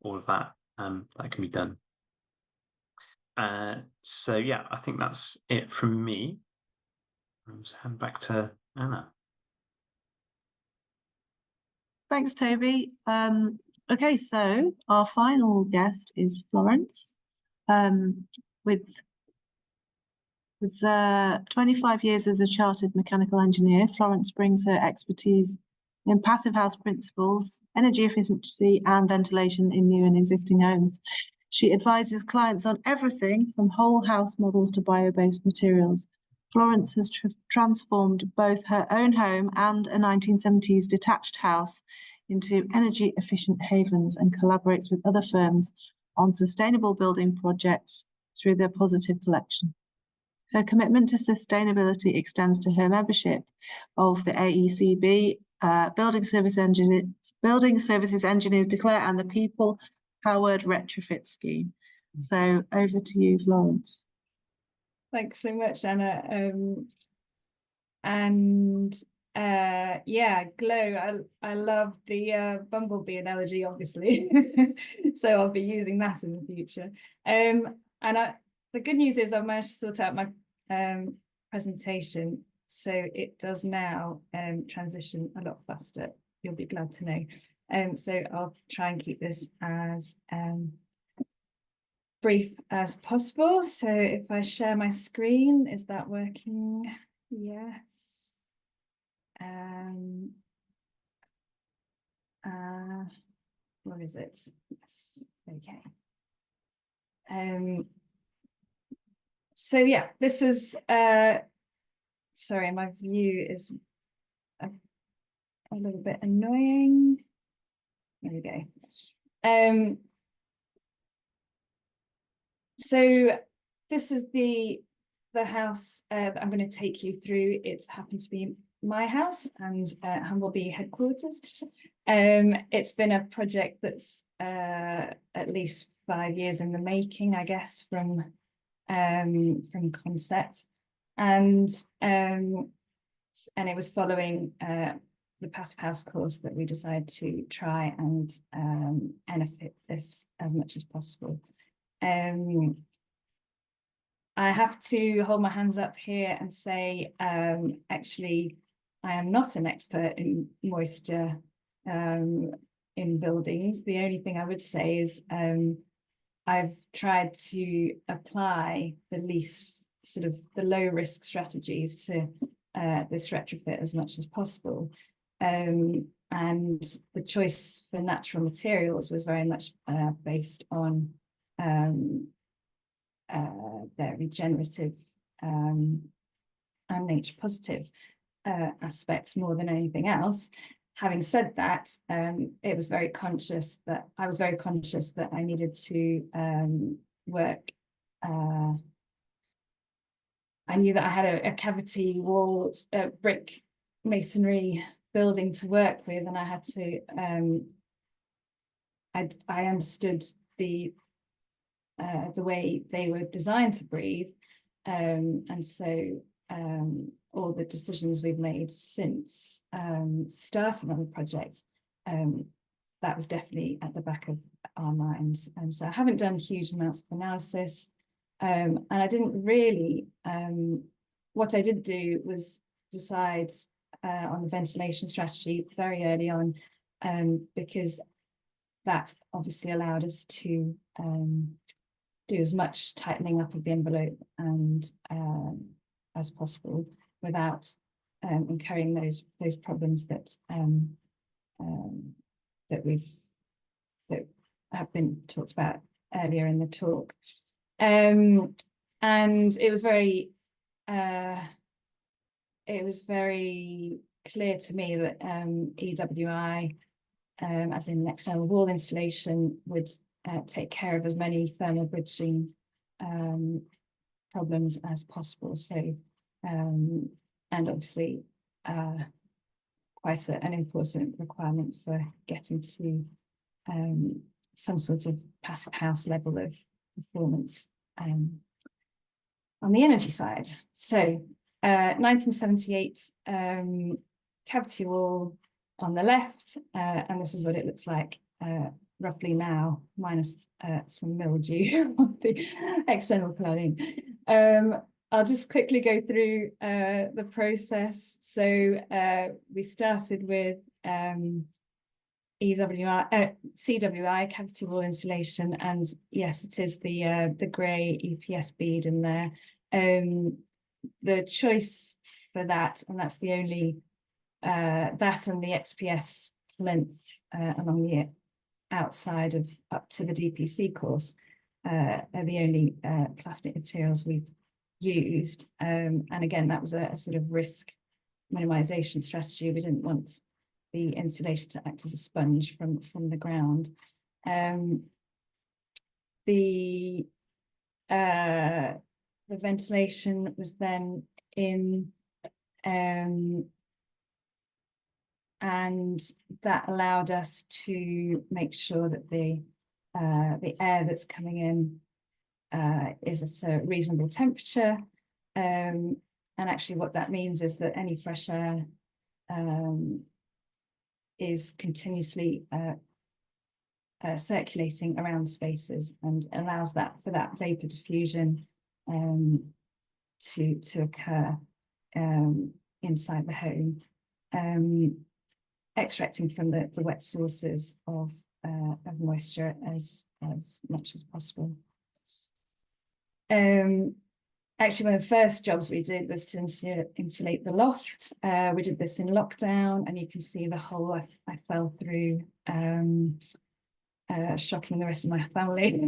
all of that that can be done. So yeah, I think that's it from me. I'll just hand back to Anna. Thanks, Toby. Okay, so our final guest is Florence. With 25 years as a chartered mechanical engineer, Florence brings her expertise in passive house principles, energy efficiency, and ventilation in new and existing homes. She advises clients on everything from whole house models to bio-based materials. Florence has transformed both her own home and a 1970s detached house into energy efficient havens, and collaborates with other firms on sustainable building projects through their Positive collection. Her commitment to sustainability extends to her membership of the AECB, Building Services Engineers Declare, and the People Powered Retrofit Scheme. So over to you, Florence. Thanks so much, Anna. Yeah, glow. I love the bumblebee analogy, obviously. So I'll be using that in the future. The good news is I've managed to sort out my presentation, so it does now transition a lot faster. You'll be glad to know. So I'll try and keep this as brief as possible. So if I share my screen, is that working? Yes. What is it? Yes. Okay. So yeah, this is sorry, my view is a little bit annoying. There we go. So this is the house that I'm going to take you through. It happens to be my house and Humblebee headquarters. It's been a project that's at least 5 years in the making, I guess, from concept, and it was following the passive house course that we decided to try and benefit this as much as possible. I have to hold my hands up here and say, actually, I am not an expert in moisture in buildings. The only thing I would say is I've tried to apply the least sort of the low risk strategies to this retrofit as much as possible. And the choice for natural materials was very much based on their regenerative and nature positive aspects more than anything else. Having said that, I was very conscious that I needed to work. I knew that I had a cavity wall, brick masonry building to work with, and I had to. I understood the way they were designed to breathe. And so all the decisions we've made since starting on the project, that was definitely at the back of our minds. And so I haven't done huge amounts of analysis, and I didn't really, what I did do was decide on the ventilation strategy very early on, because that obviously allowed us to do as much tightening up of the envelope and as possible without incurring those problems that that have been talked about earlier in the talk. And it was very clear to me that EWI, as in external wall installation, would take care of as many thermal bridging problems as possible. So, and obviously quite an important requirement for getting to some sort of passive house level of performance on the energy side. So 1978 cavity wall on the left, and this is what it looks like roughly now, minus some mildew on the external cladding. I'll just quickly go through the process. So we started with CWI, cavity wall insulation, and yes, it is the grey EPS bead in there. The choice for that, and that's the only, that and the XPS plinth along the outside of up to the DPC course are the only plastic materials we've used. And again, that was a sort of risk minimization strategy. We didn't want the insulation to act as a sponge from the ground. The ventilation was then in, and that allowed us to make sure that the air that's coming in is at a reasonable temperature. And actually what that means is that any fresh air is continuously circulating around spaces and allows that for that vapor diffusion to occur inside the home, extracting from the wet sources of moisture as much as possible. Actually, one of the first jobs we did was to insulate the loft. We did this in lockdown, and you can see the hole I fell through, shocking the rest of my family.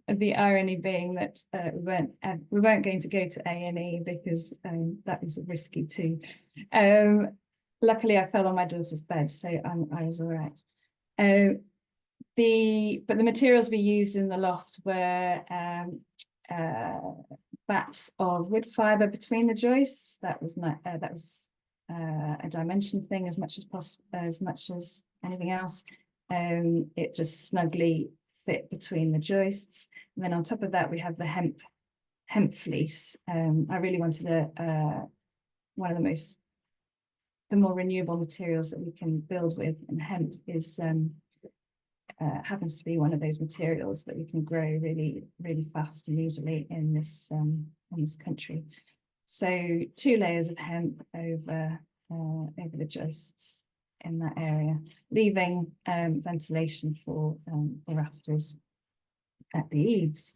The irony being that we weren't going to go to A&E because that was risky too. Luckily, I fell on my daughter's bed, so I was all right. But the materials we used in the loft were bats of wood fibre between the joists. That was a dimension thing as much as anything else. It just snugly fit between the joists. And then on top of that, we have the hemp fleece. I really wanted one of the more renewable materials that we can build with, and hemp is happens to be one of those materials that we can grow really, really fast and easily in this country. So 2 layers of hemp over the joists in that area, leaving ventilation for the rafters at the eaves.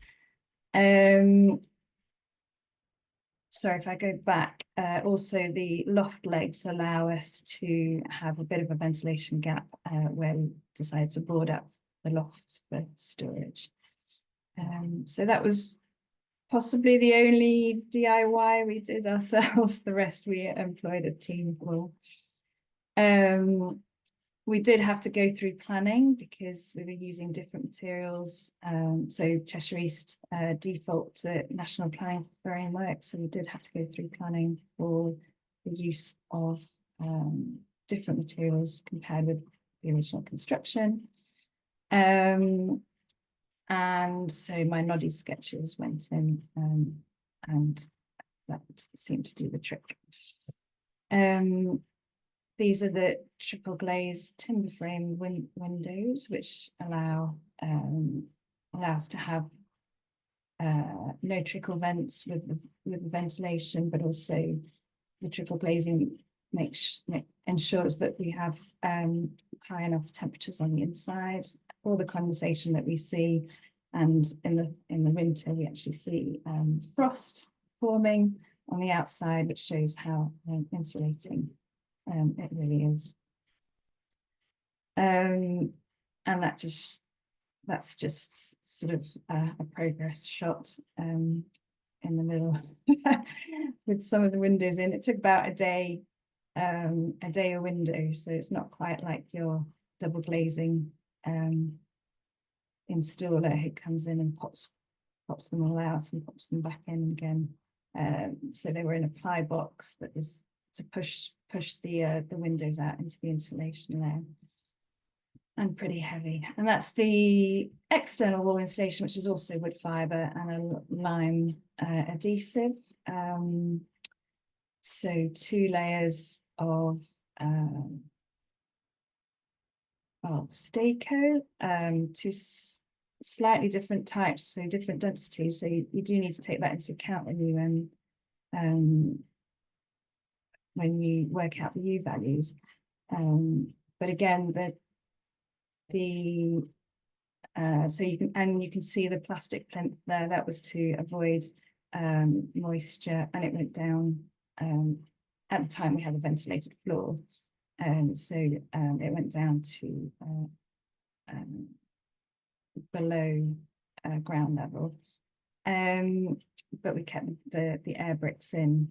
Sorry, if I go back, also the loft legs allow us to have a bit of a ventilation gap where we decided to board up the loft for storage. So that was possibly the only DIY we did ourselves. The rest we employed a team for. We did have to go through planning because we were using different materials. So Cheshire East default to National Planning Framework, so we did have to go through planning for the use of different materials compared with the original construction. And so my noddy sketches went in, and that seemed to do the trick. These are the triple glazed timber frame windows, which allow us to have no trickle vents with the ventilation, but also the triple glazing ensures that we have high enough temperatures on the inside. All the condensation that we see, and in the winter we actually see frost forming on the outside, which shows how insulating it really is. And that's just sort of a progress shot in the middle with some of the windows in. It took about a day a window, so it's not quite like your double glazing installer who comes in and pops them all out and pops them back in again. So they were in a ply box that was to push the windows out into the insulation layer, and pretty heavy. And that's the external wall insulation, which is also wood fibre and a lime adhesive. So 2 layers of Stayco, 2 slightly different types, so different densities. So you do need to take that into account when you work out the U values. But again, so you can see the plastic plinth there. That was to avoid moisture, and it went down. At the time we had a ventilated floor, so it went down to below ground level, but we kept the air bricks in,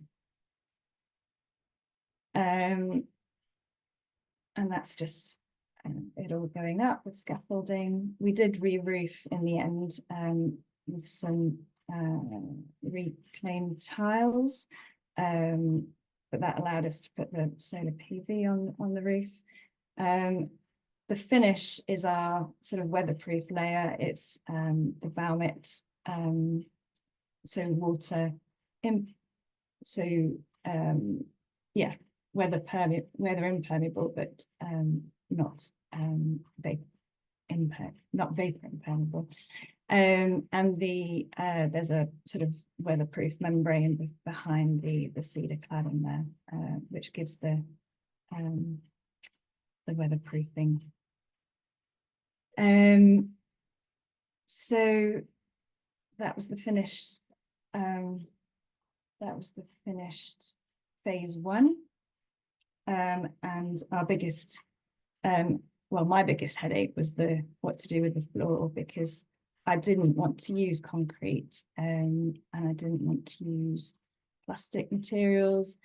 and that's just it all going up with scaffolding. We did re-roof in the end with some reclaimed tiles, but that allowed us to put the solar PV on the roof. The finish is our sort of weatherproof layer. It's the Baumit, so water, yeah, weather impermeable, but not vapor impermeable. And there's a sort of weatherproof membrane behind the cedar cladding there, which gives the weatherproofing. So that was the finished. That was the finished phase 1, and our biggest, well, my biggest headache was what to do with the floor, because I didn't want to use concrete, and I didn't want to use plastic materials.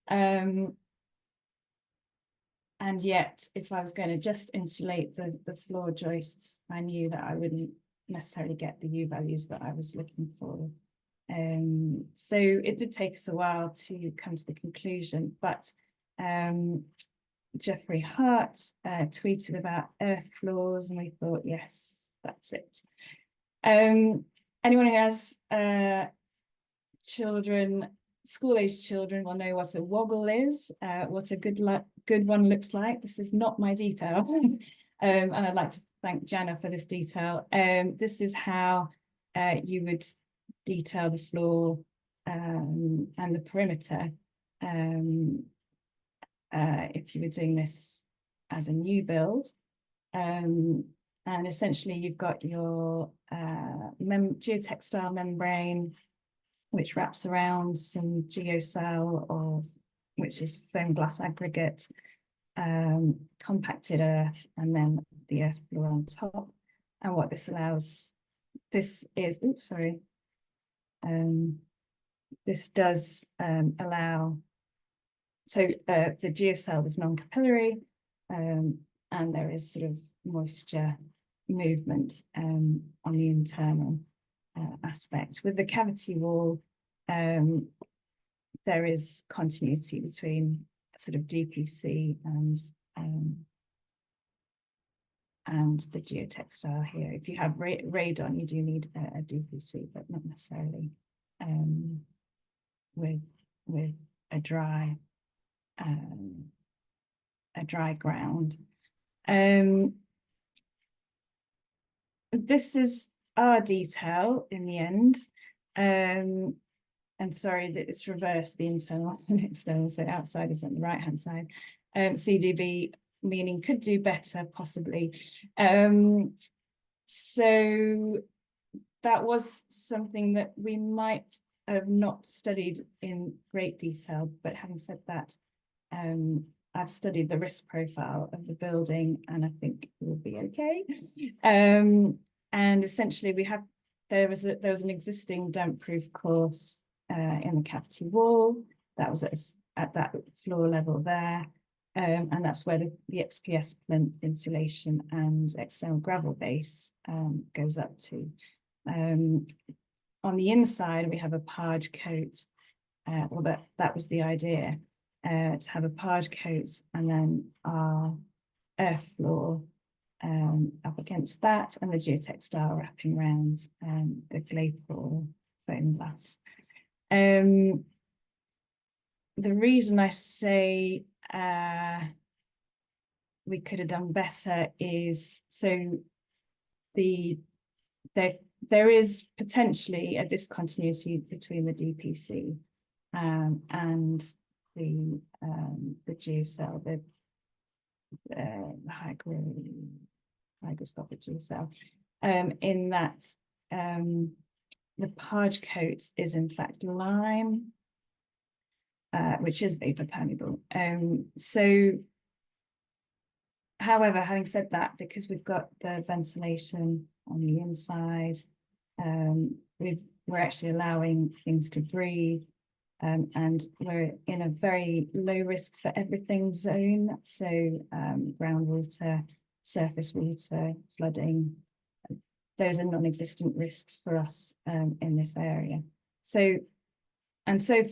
And yet, if I was going to just insulate the floor joists, I knew that I wouldn't necessarily get the U values that I was looking for. So it did take us a while to come to the conclusion, but Jeffrey Hart tweeted about earth floors, and we thought, yes, that's it. Anyone who has children, school-aged children, will know what a woggle is, what a good one looks like. This is not my detail, and I'd like to thank Jana for this detail. This is how you would detail the floor and the perimeter if you were doing this as a new build. And essentially you've got your geotextile membrane, which wraps around some geocell, which is foam glass aggregate, compacted earth, and then the earth floor on top. And what this allows, this is, this does allow, so the geocell is non-capillary, and there is sort of moisture movement on the internal aspect. With the cavity wall, there is continuity between sort of DPC and the geotextile here. If you have radon, you do need a DPC, but not necessarily with a dry ground. This is our detail in the end. And sorry that it's reversed, the internal and external, so outside is on the right hand side. CDB meaning could do better, possibly. So that was something that we might have not studied in great detail, but having said that, I've studied the risk profile of the building and I think it will be okay. And essentially there was an existing damp-proof course in the cavity wall that was at that floor level there. And that's where the XPS plinth insulation and external gravel base goes up to. On the inside, we have a pard coat. Well, that was the idea, to have a pard coat and then our earth floor up against that, and the geotextile wrapping around the Glaypool foam glass. The reason I say we could have done better is so there is potentially a discontinuity between the DPC and the geocell, the hygroscopic geocell, in that the pard coat is in fact lime, which is vapor permeable. So, however, having said that, because we've got the ventilation on the inside, we're actually allowing things to breathe, and we're in a very low risk for everything zone. So groundwater, surface water, flooding, those are non-existent risks for us in this area. So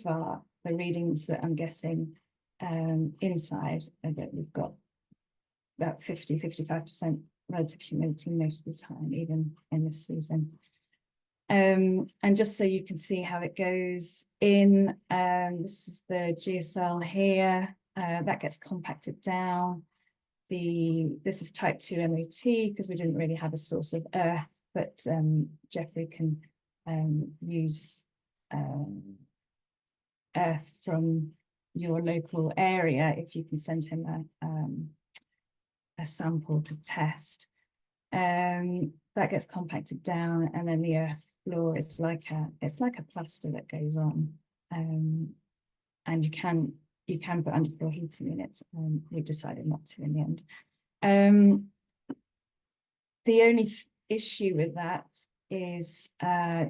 far, the readings that I'm getting inside are that we've got about 50–55% relative humidity most of the time, even in this season. And just so you can see how it goes in, this is the geocell here, that gets compacted down. This is type 2 MOT because we didn't really have a source of earth, but Jeffrey can use earth from your local area if you can send him a sample to test. That gets compacted down, and then the earth floor is like a plaster that goes on, and you can put underfloor heating units. We decided not to in the end. The only issue with that is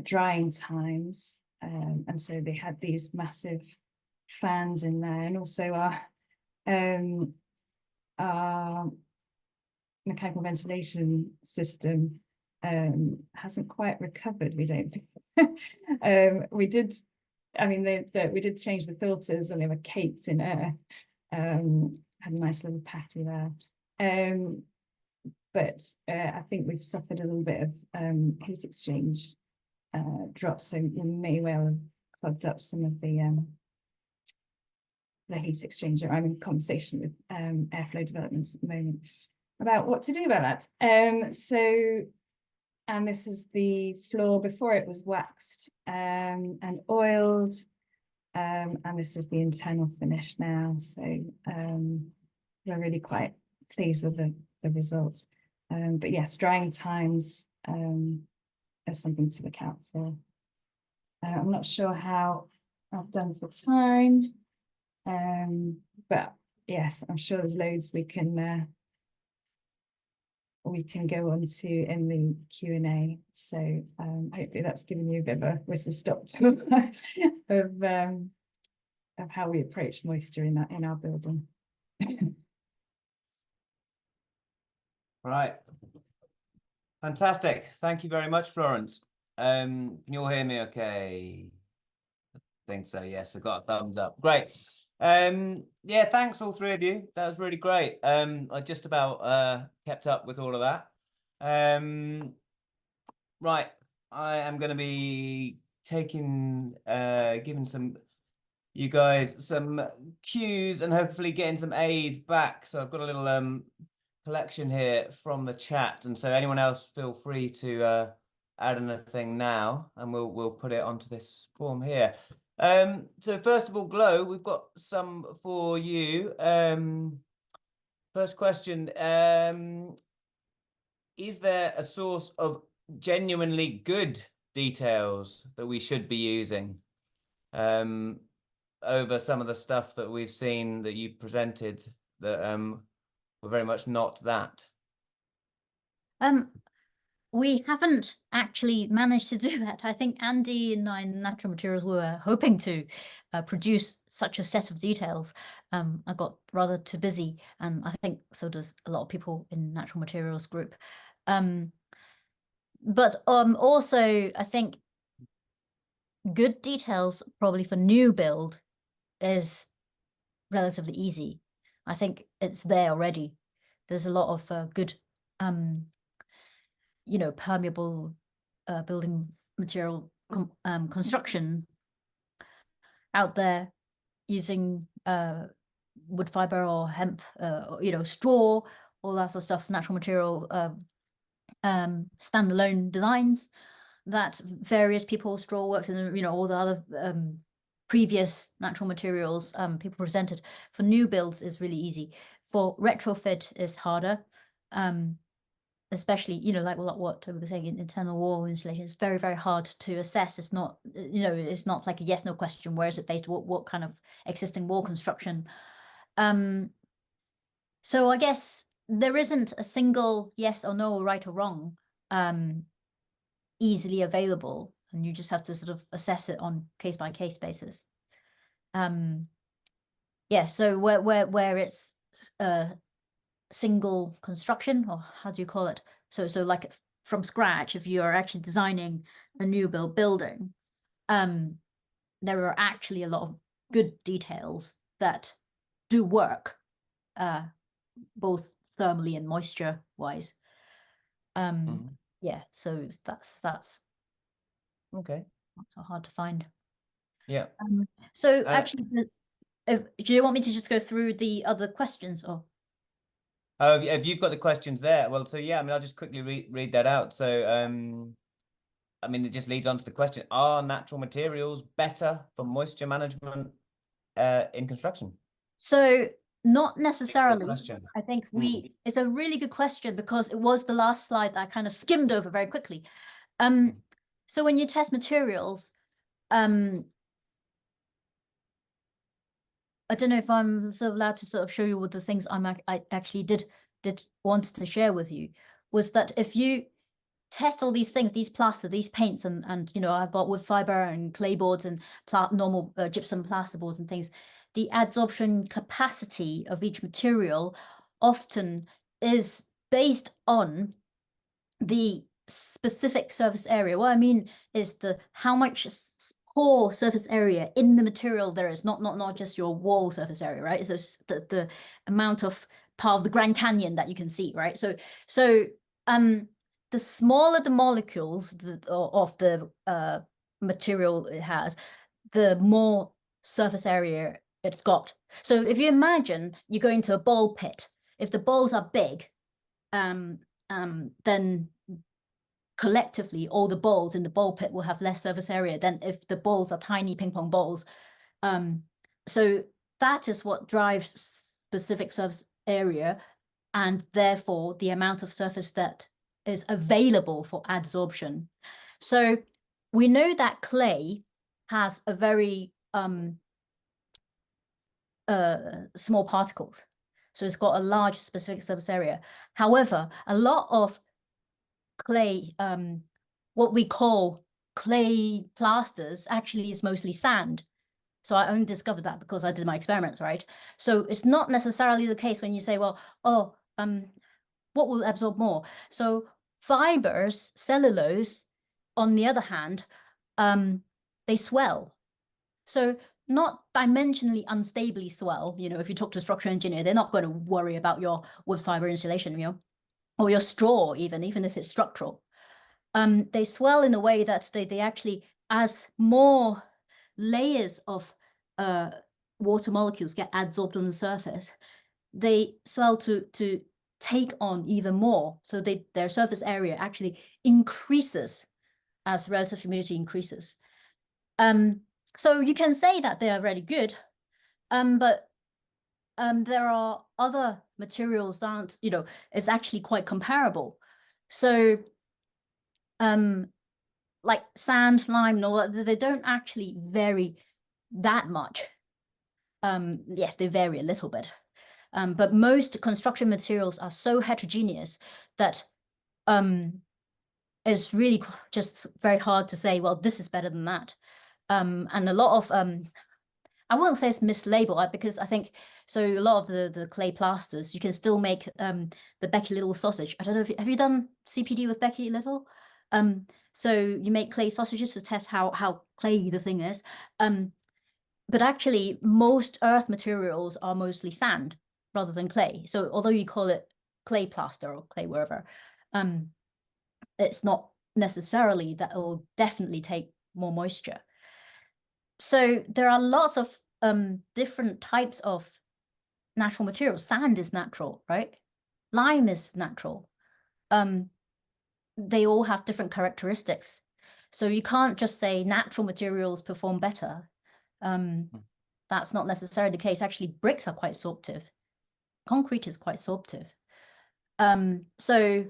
drying times, and so they had these massive fans in there, and also our mechanical ventilation system hasn't quite recovered, we don't think. We did change the filters and they were caked in earth. Had a nice little patty there. But I think we've suffered a little bit of heat exchange drops, so we may well have clogged up some of the heat exchanger. I'm in conversation with airflow developments at the moment about what to do about that. And this is the floor before it was waxed and oiled, and this is the internal finish now. So we're really quite pleased with the results. But yes, drying times is something to look out for. I'm not sure how I've done for time, but yes, I'm sure there's loads we can go on to in the Q&A. So hopefully that's given you a bit of a whistle-stop tour of how we approach moisture in our building. Right. Fantastic. Thank you very much, Florence. Can you all hear me okay? I think so, yes, I got a thumbs up. Great. Yeah, thanks all three of you. That was really great. I just about kept up with all of that. Right, I am going to be taking, giving you guys some cues and hopefully getting some aids back. So I've got a little collection here from the chat, and so anyone else feel free to add anything now, and we'll put it onto this form here. So first of all, Glow, we've got some for you. First question, is there a source of genuinely good details that we should be using over some of the stuff that we've seen that you presented that were very much not that? We haven't actually managed to do that. I think Andy and I in Natural Materials were hoping to produce such a set of details. I got rather too busy, and I think so does a lot of people in Natural Materials group. But also, I think good details probably for new build is relatively easy. I think it's there already. There's a lot of good you know, permeable building material construction out there using wood fiber or hemp, you know, straw, all that sort of stuff, natural material standalone designs that various people, straw works, and you know, all the other previous natural materials people presented. For new builds is really easy. For retrofit is harder. Especially, you know, like what Toby was saying, in internal wall insulation is very, very hard to assess. It's not, you know, it's not like a yes, no question. Where is it based? What kind of existing wall construction? So I guess there isn't a single yes or no, right or wrong, easily available, and you just have to sort of assess it on case by case basis. Yeah, so where it's single construction, or how do you call it? So like from scratch, if you are actually designing a new building, there are actually a lot of good details that do work, both thermally and moisture wise. Yeah, so that's okay. not so hard to find. Yeah. So actually, do you want me to just go through the other questions, or? Oh, if you've got the questions there, well, so yeah, I mean, I'll just quickly read that out. So, I mean, it just leads on to the question: are natural materials better for moisture management in construction? So not necessarily. I think it's a really good question, because it was the last slide that I kind of skimmed over very quickly. So when you test materials, I don't know if I'm sort of allowed to sort of show you what the things I actually did want to share with you, was that if you test all these things, these plaster, these paints, and you know, I've got wood fiber and clay boards and normal gypsum plasterboards and things, the adsorption capacity of each material often is based on the specific surface area. What I mean is how much pore surface area in the material there is, not just your wall surface area, right? So the amount of part of the Grand Canyon that you can see, right? So the smaller the molecules of the material it has, the more surface area it's got. So if you imagine you go into a ball pit, if the balls are big, then collectively all the balls in the ball pit will have less surface area than if the balls are tiny ping pong balls. So that is what drives specific surface area, and therefore the amount of surface that is available for adsorption. So we know that clay has a very small particles, so it's got a large specific surface area. However, a lot of clay, what we call clay plasters, actually is mostly sand. So I only discovered that because I did my experiments, right? So it's not necessarily the case when you say, well, what will absorb more? So fibers, cellulose, on the other hand, they swell. So not dimensionally unstably swell. You know, if you talk to a structural engineer, they're not going to worry about your wood fiber insulation, you know, or your straw, even if it's structural. They swell in a way that they actually, as more layers of water molecules get adsorbed on the surface, they swell to take on even more. So their surface area actually increases as relative humidity increases. So you can say that they are really good, but there are other materials that, you know, is actually quite comparable. So like sand, lime, and all that, they don't actually vary that much. Yes, they vary a little bit. But most construction materials are so heterogeneous that it's really just very hard to say, well, this is better than that. And a lot of, I wouldn't say it's mislabeled, because I think, so a lot of the clay plasters, you can still make the Becky Little sausage. I don't know if have you done CPD with Becky Little? So you make clay sausages to test how clayey the thing is. But actually, most earth materials are mostly sand rather than clay. So although you call it clay plaster or clay wherever, it's not necessarily that it will definitely take more moisture. So there are lots of different types of natural materials. Sand is natural, right? Lime is natural. They all have different characteristics. So you can't just say natural materials perform better. That's not necessarily the case. Actually, bricks are quite sorptive. Concrete is quite sorptive. So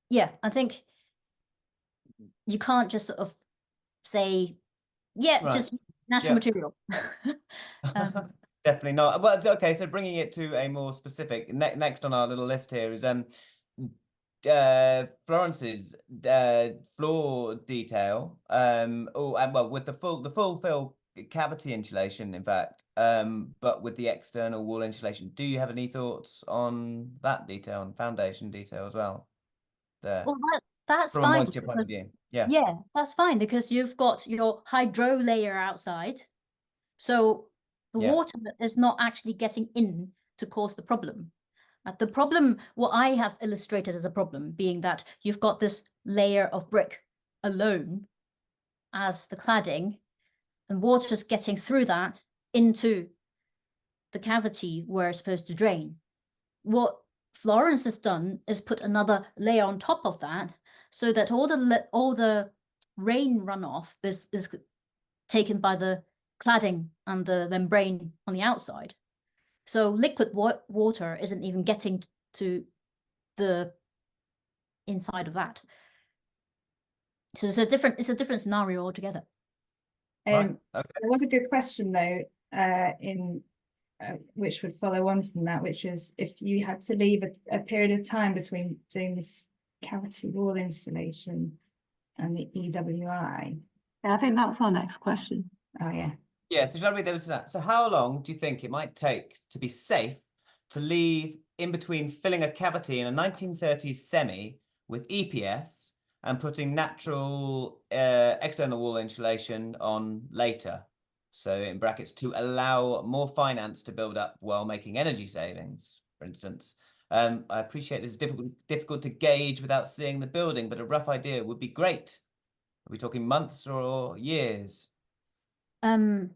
yeah, I think you can't just sort of say, yeah, right, just natural material. Definitely not. Well, okay, so bringing it to a more specific, next on our little list here is Florence's floor detail. Well, with the full fill cavity insulation, in fact, but with the external wall insulation. Do you have any thoughts on that detail and foundation detail as well? There. Well, that's from fine. A moisture point of view. Yeah. Yeah, that's fine, because you've got your hydro layer outside. So the water is not actually getting in to cause the problem. The problem, what I have illustrated as a problem, being that you've got this layer of brick alone as the cladding, and water's getting through that into the cavity where it's supposed to drain. What Florence has done is put another layer on top of that, so that all the rain runoff is taken by the cladding and the membrane on the outside. So liquid water isn't even getting to the inside of that. So it's a different scenario altogether. Right. Okay. There was a good question though, which would follow on from that, which is if you had to leave a period of time between doing this cavity wall insulation and the EWI. Yeah, I think that's our next question. Oh yeah. Yeah, so shall we do that? So how long do you think it might take to be safe to leave in between filling a cavity in a 1930s semi with EPS and putting natural external wall insulation on later? So in brackets, to allow more finance to build up while making energy savings, for instance. I appreciate this is difficult to gauge without seeing the building, but a rough idea would be great. Are we talking months or years?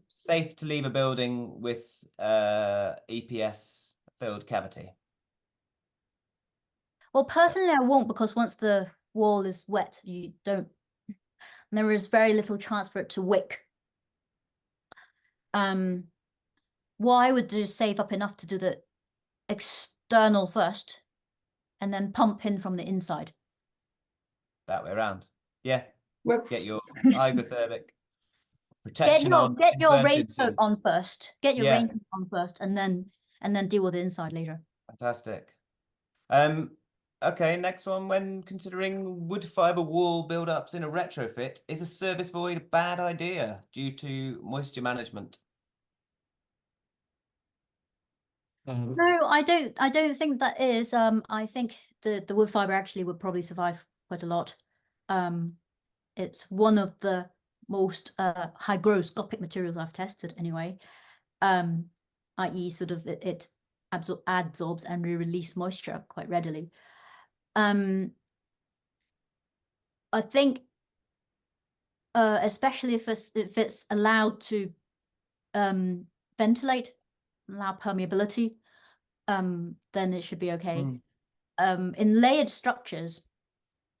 Safe to leave a building with EPS filled cavity? Well, personally, I won't, because once the wall is wet, you don't. There is very little chance for it to wick. What I would do is save up enough to do the external first, and then pump in from the inside. That way around. Yeah. Whoops. Get your hydrothermic protection Get your raincoat instances. on first. Get your Yeah. raincoat on first, and then deal with the inside later. Fantastic. Okay, next one. When considering wood fiber wall build-ups in a retrofit, is a service void a bad idea due to moisture management? No, I don't think that is. I think the wood fiber actually would probably survive quite a lot. It's one of the most hygroscopic materials I've tested anyway, i.e. sort of it absorbs and release moisture quite readily. I think especially if it's allowed to ventilate, allow permeability, then it should be okay. In layered structures,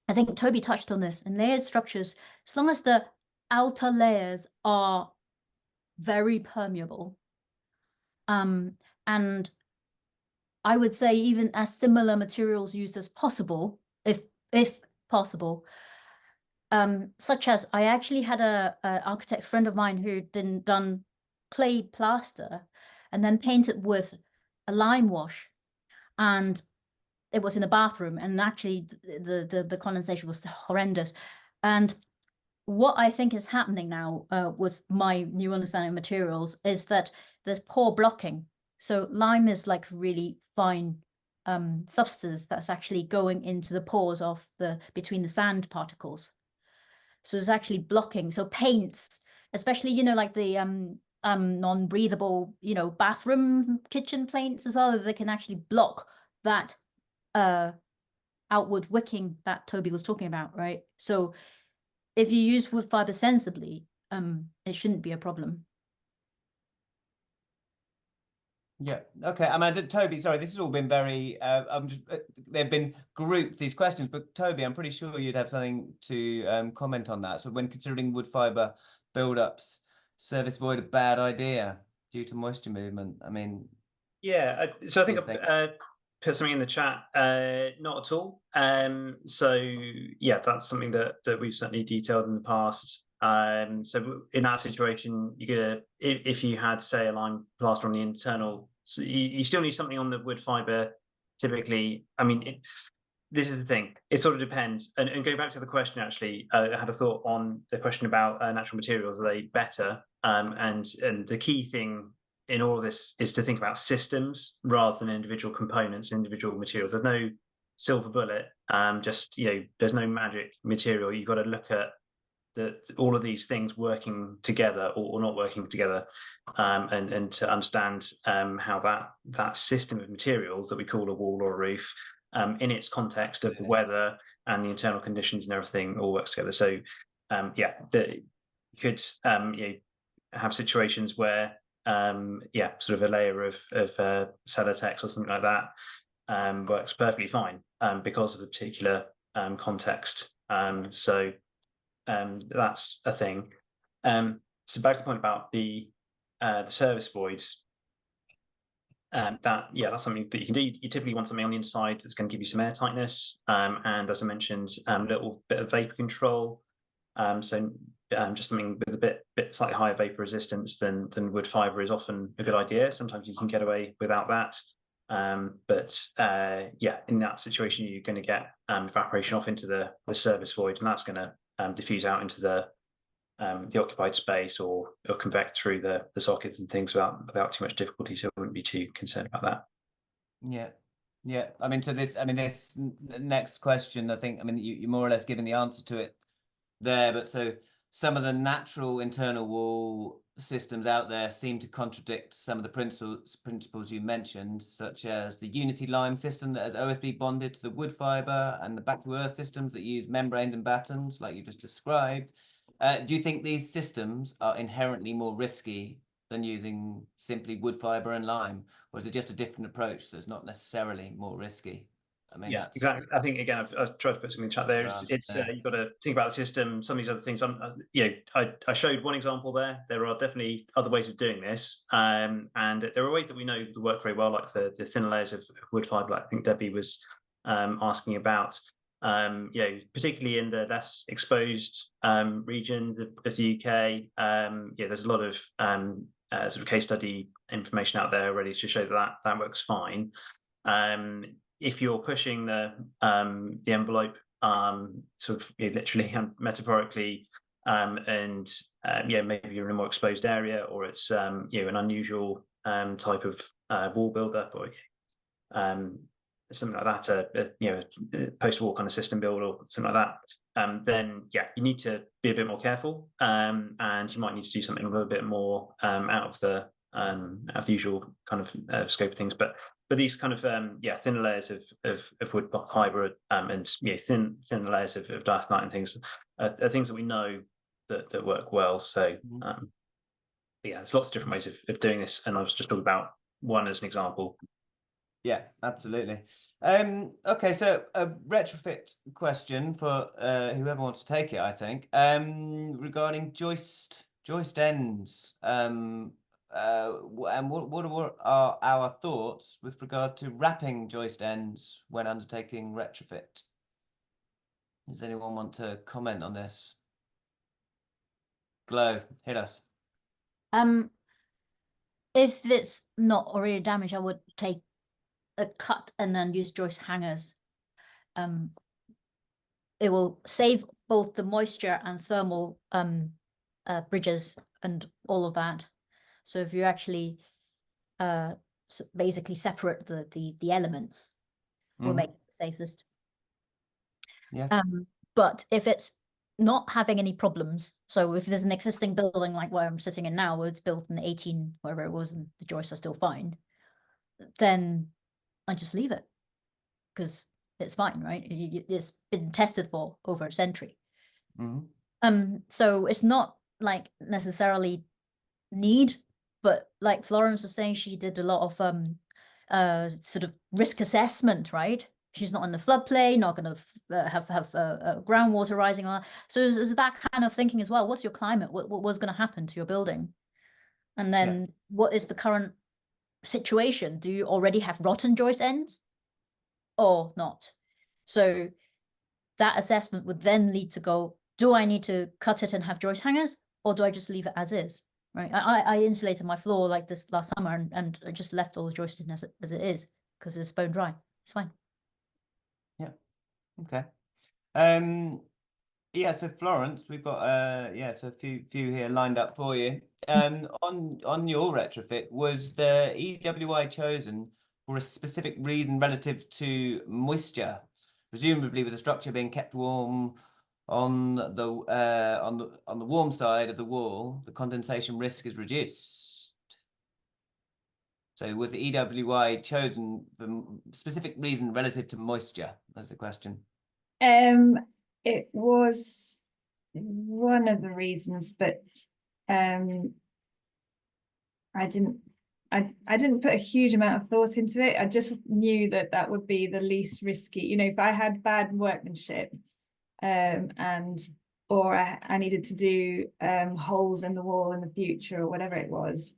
I think Toby touched on this, in layered structures, as long as the outer layers are very permeable, and I would say even as similar materials used as possible, if possible, such as I actually had a architect friend of mine who done clay plaster and then painted with a lime wash, and it was in the bathroom, and actually the condensation was horrendous. And what I think is happening now with my new understanding of materials is that there's pore blocking. So lime is like really fine substance that's actually going into the pores of between the sand particles. So it's actually blocking. So paints, especially, you know, like the non-breathable, you know, bathroom kitchen paints as well, they can actually block that outward wicking that Toby was talking about, right? So if you use wood fiber sensibly, it shouldn't be a problem. Yeah. Okay. Toby, sorry, this has all been very. They've been grouped, these questions, but Toby, I'm pretty sure you'd have something to comment on that. So when considering wood fiber build-ups, service void a bad idea due to moisture movement? I mean, yeah. So I think I've put something in the chat. Not at all. So yeah, that's something that we've certainly detailed in the past. So in that situation, if you had, say, a lime plaster on the internal, so you still need something on the wood fiber. Typically, I mean, this is the thing. It sort of depends. And going back to the question, actually, I had a thought on the question about natural materials. Are they better? And the key thing in all of this is to think about systems rather than individual components, individual materials. There's no silver bullet. Just, you know, there's no magic material. You've got to look at all of these things working together or not working together, and to understand how that system of materials that we call a wall or a roof, in its context of the weather and the internal conditions and everything all works together. So yeah, you could you know, have situations where yeah, sort of a layer of Celotex or something like that works perfectly fine because of the particular context. So that's a thing. So back to the point about the service voids. That's something that you can do. You typically want something on the inside that's going to give you some air tightness, and as I mentioned, a little bit of vapor control. So just something with a bit slightly higher vapor resistance than wood fiber is often a good idea. Sometimes you can get away without that. But yeah, in that situation, you're going to get evaporation off into the service void, and that's going to diffuse out into the occupied space or convect through the sockets and things without too much difficulty. So I wouldn't be too concerned about that. Yeah. I mean, this next question, I think, I mean, you more or less given the answer to it there, but so some of the natural internal wall systems out there seem to contradict some of the principles you mentioned, such as the Unity lime system that has OSB bonded to the wood fiber, and the back to earth systems that use membranes and battens, like you just described. Do you think these systems are inherently more risky than using simply wood fiber and lime, or is it just a different approach that's not necessarily more risky? I mean, yeah, exactly. I think again, I've tried to put something in the chat there. It's you've got to think about the system. Some of these other things. You know, I showed one example there. There are definitely other ways of doing this, and there are ways that we know work very well, like the thinner layers of wood fiber. Like I think Debbie was asking about. You know, particularly in the less exposed region of the UK. Yeah, there's a lot of sort of case study information out there already to show that works fine. If you're pushing the envelope sort of literally and metaphorically, and yeah, maybe you're in a more exposed area, or it's you know, an unusual type of wall buildup, or something like that, you know, post-war kind of system build or something like then yeah, you need to be a bit more careful, and you might need to do something a little bit more out of the usual kind of scope of things. But these kind of thinner layers of wood fibre and thinner layers of diathanite and things are things that we know that work well. So yeah, there's lots of different ways of doing this, and I was just talking about one as an example. Yeah, absolutely. Okay, so a retrofit question for whoever wants to take it, I think, regarding joist ends. And what are our thoughts with regard to wrapping joist ends when undertaking retrofit? Does anyone want to comment on this? Glow, hit us. If it's not already damaged, I would take a cut and then use joist hangers. It will save both the moisture and thermal bridges and all of that. So if you actually basically separate the elements, will make it the safest. Yeah. But if it's not having any problems, so if there's an existing building like where I'm sitting in now, it's built in 18 wherever it was, and the joists are still fine, then I just leave it because it's fine, right? It's been tested for over a century. So it's not like necessarily need, but like Florence was saying, she did a lot of sort of risk assessment, right? She's not in the floodplain, not going to have groundwater rising on. So there's that kind of thinking as well. What's your climate? What was going to happen to your building? And then what is the current situation? Do you already have rotten joist ends or not? So that assessment would then lead to go, do I need to cut it and have joist hangers, or do I just leave it as is? Right. I insulated my floor like this last summer and I just left all the joists in as it is because it's bone dry. It's fine. Yeah. Okay. Yeah, so Florence, we've got so a few here lined up for you. On your retrofit, was the EWI chosen for a specific reason relative to moisture, presumably with the structure being kept warm on the warm side of the wall, the condensation risk is reduced. So was the EWI chosen for a specific reason relative to moisture? That's the question. It was one of the reasons, but I didn't put a huge amount of thought into it. I just knew that would be the least risky. You know, if I had bad workmanship, or I needed to do holes in the wall in the future or whatever it was,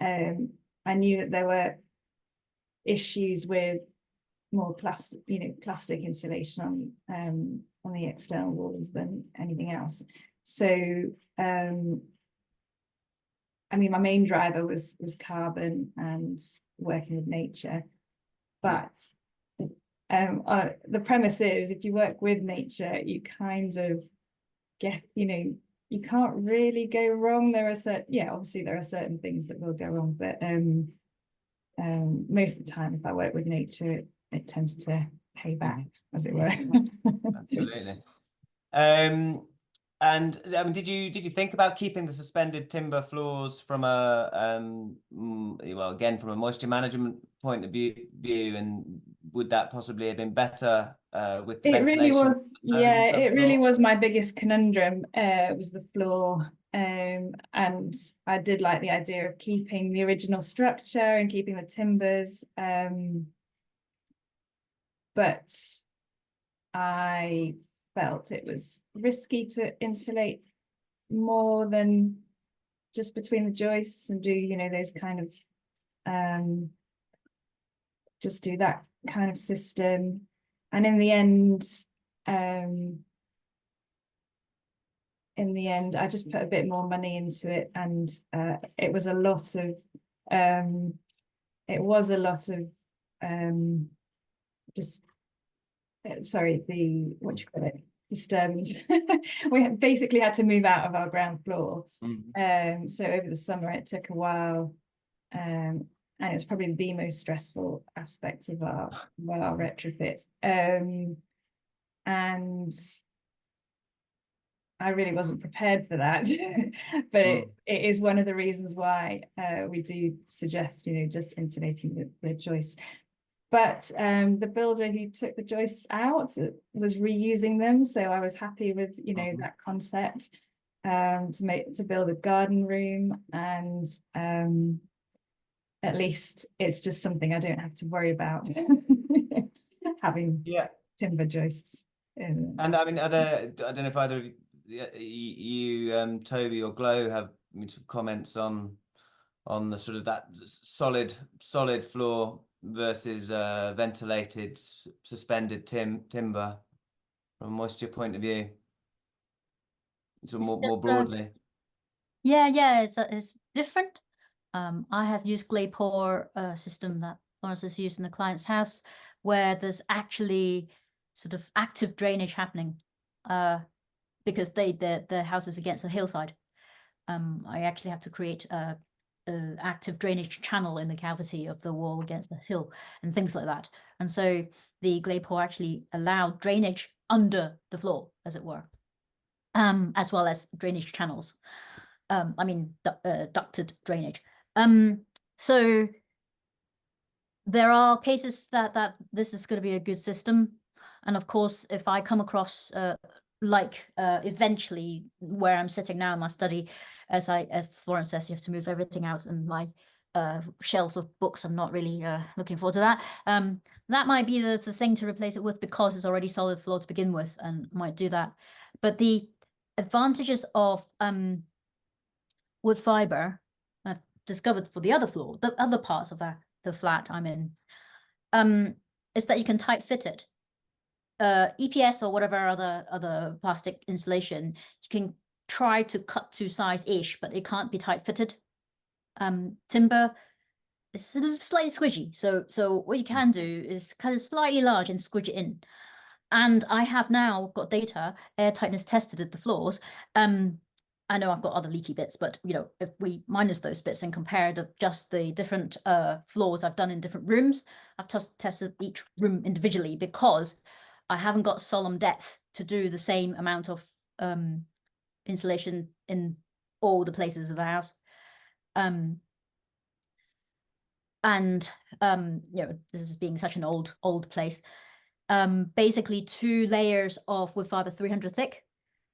I knew that there were issues with more plastic insulation on the external walls than anything else. So I mean, my main driver was carbon and working with nature, but the premise is if you work with nature, you kind of get, you can't really go wrong. There are obviously there are certain things that will go wrong, but most of the time, if I work with nature, it tends to pay back, as it were. Absolutely. And I mean, did you think about keeping the suspended timber floors from a well, again, from a moisture management point of view, and would that possibly have been better with the ventilation? Really was, it really was my biggest conundrum, was the floor. And I did like the idea of keeping the original structure and keeping the timbers, but I felt it was risky to insulate more than just between the joists and do, those kind of just do that kind of system. And in the end, I just put a bit more money into it, and it was a lot of disturbance. We basically had to move out of our ground floor. So over the summer it took a while, and it was probably the most stressful aspect of our retrofit. And I really wasn't prepared for that, but it is one of the reasons why we do suggest, just insulating the joists. But the builder who took the joists out was reusing them, so I was happy with that concept to build a garden room, and at least it's just something I don't have to worry about having timber joists. And I mean, I don't know if either of you, Toby or Glow, have comments on the sort of that solid floor versus ventilated suspended timber from a moisture point of view, so more broadly. It's different. I have used Claypore system that Florence has used in the client's house, where there's actually sort of active drainage happening, because the house is against a hillside. I actually have to create a active drainage channel in the cavity of the wall against the hill and things like that. And so the Claypore actually allowed drainage under the floor, as it were, as well as drainage channels. Ducted drainage. So there are cases that this is going to be a good system. And of course, if I come across eventually where I'm sitting now in my study, as Florence says, you have to move everything out, and my shelves of books, I'm not really looking forward to that. That might be the thing to replace it with, because it's already solid floor to begin with, and might do that. But the advantages of wood fiber I've discovered for the other floor, the other parts of the flat I'm in, is that you can tight fit it. EPS or whatever other plastic insulation, you can try to cut to size-ish, but it can't be tight fitted. Timber is slightly squishy, so what you can do is cut it slightly large and squidge it in. And I have now got data, air tightness tested at the floors. I know I've got other leaky bits, but if we minus those bits and compare just the different floors I've done in different rooms, I've tested each room individually, because I haven't got solemn depth to do the same amount of insulation in all the places of the house. This is being such an old place. Basically 2 layers of wood fiber 300 thick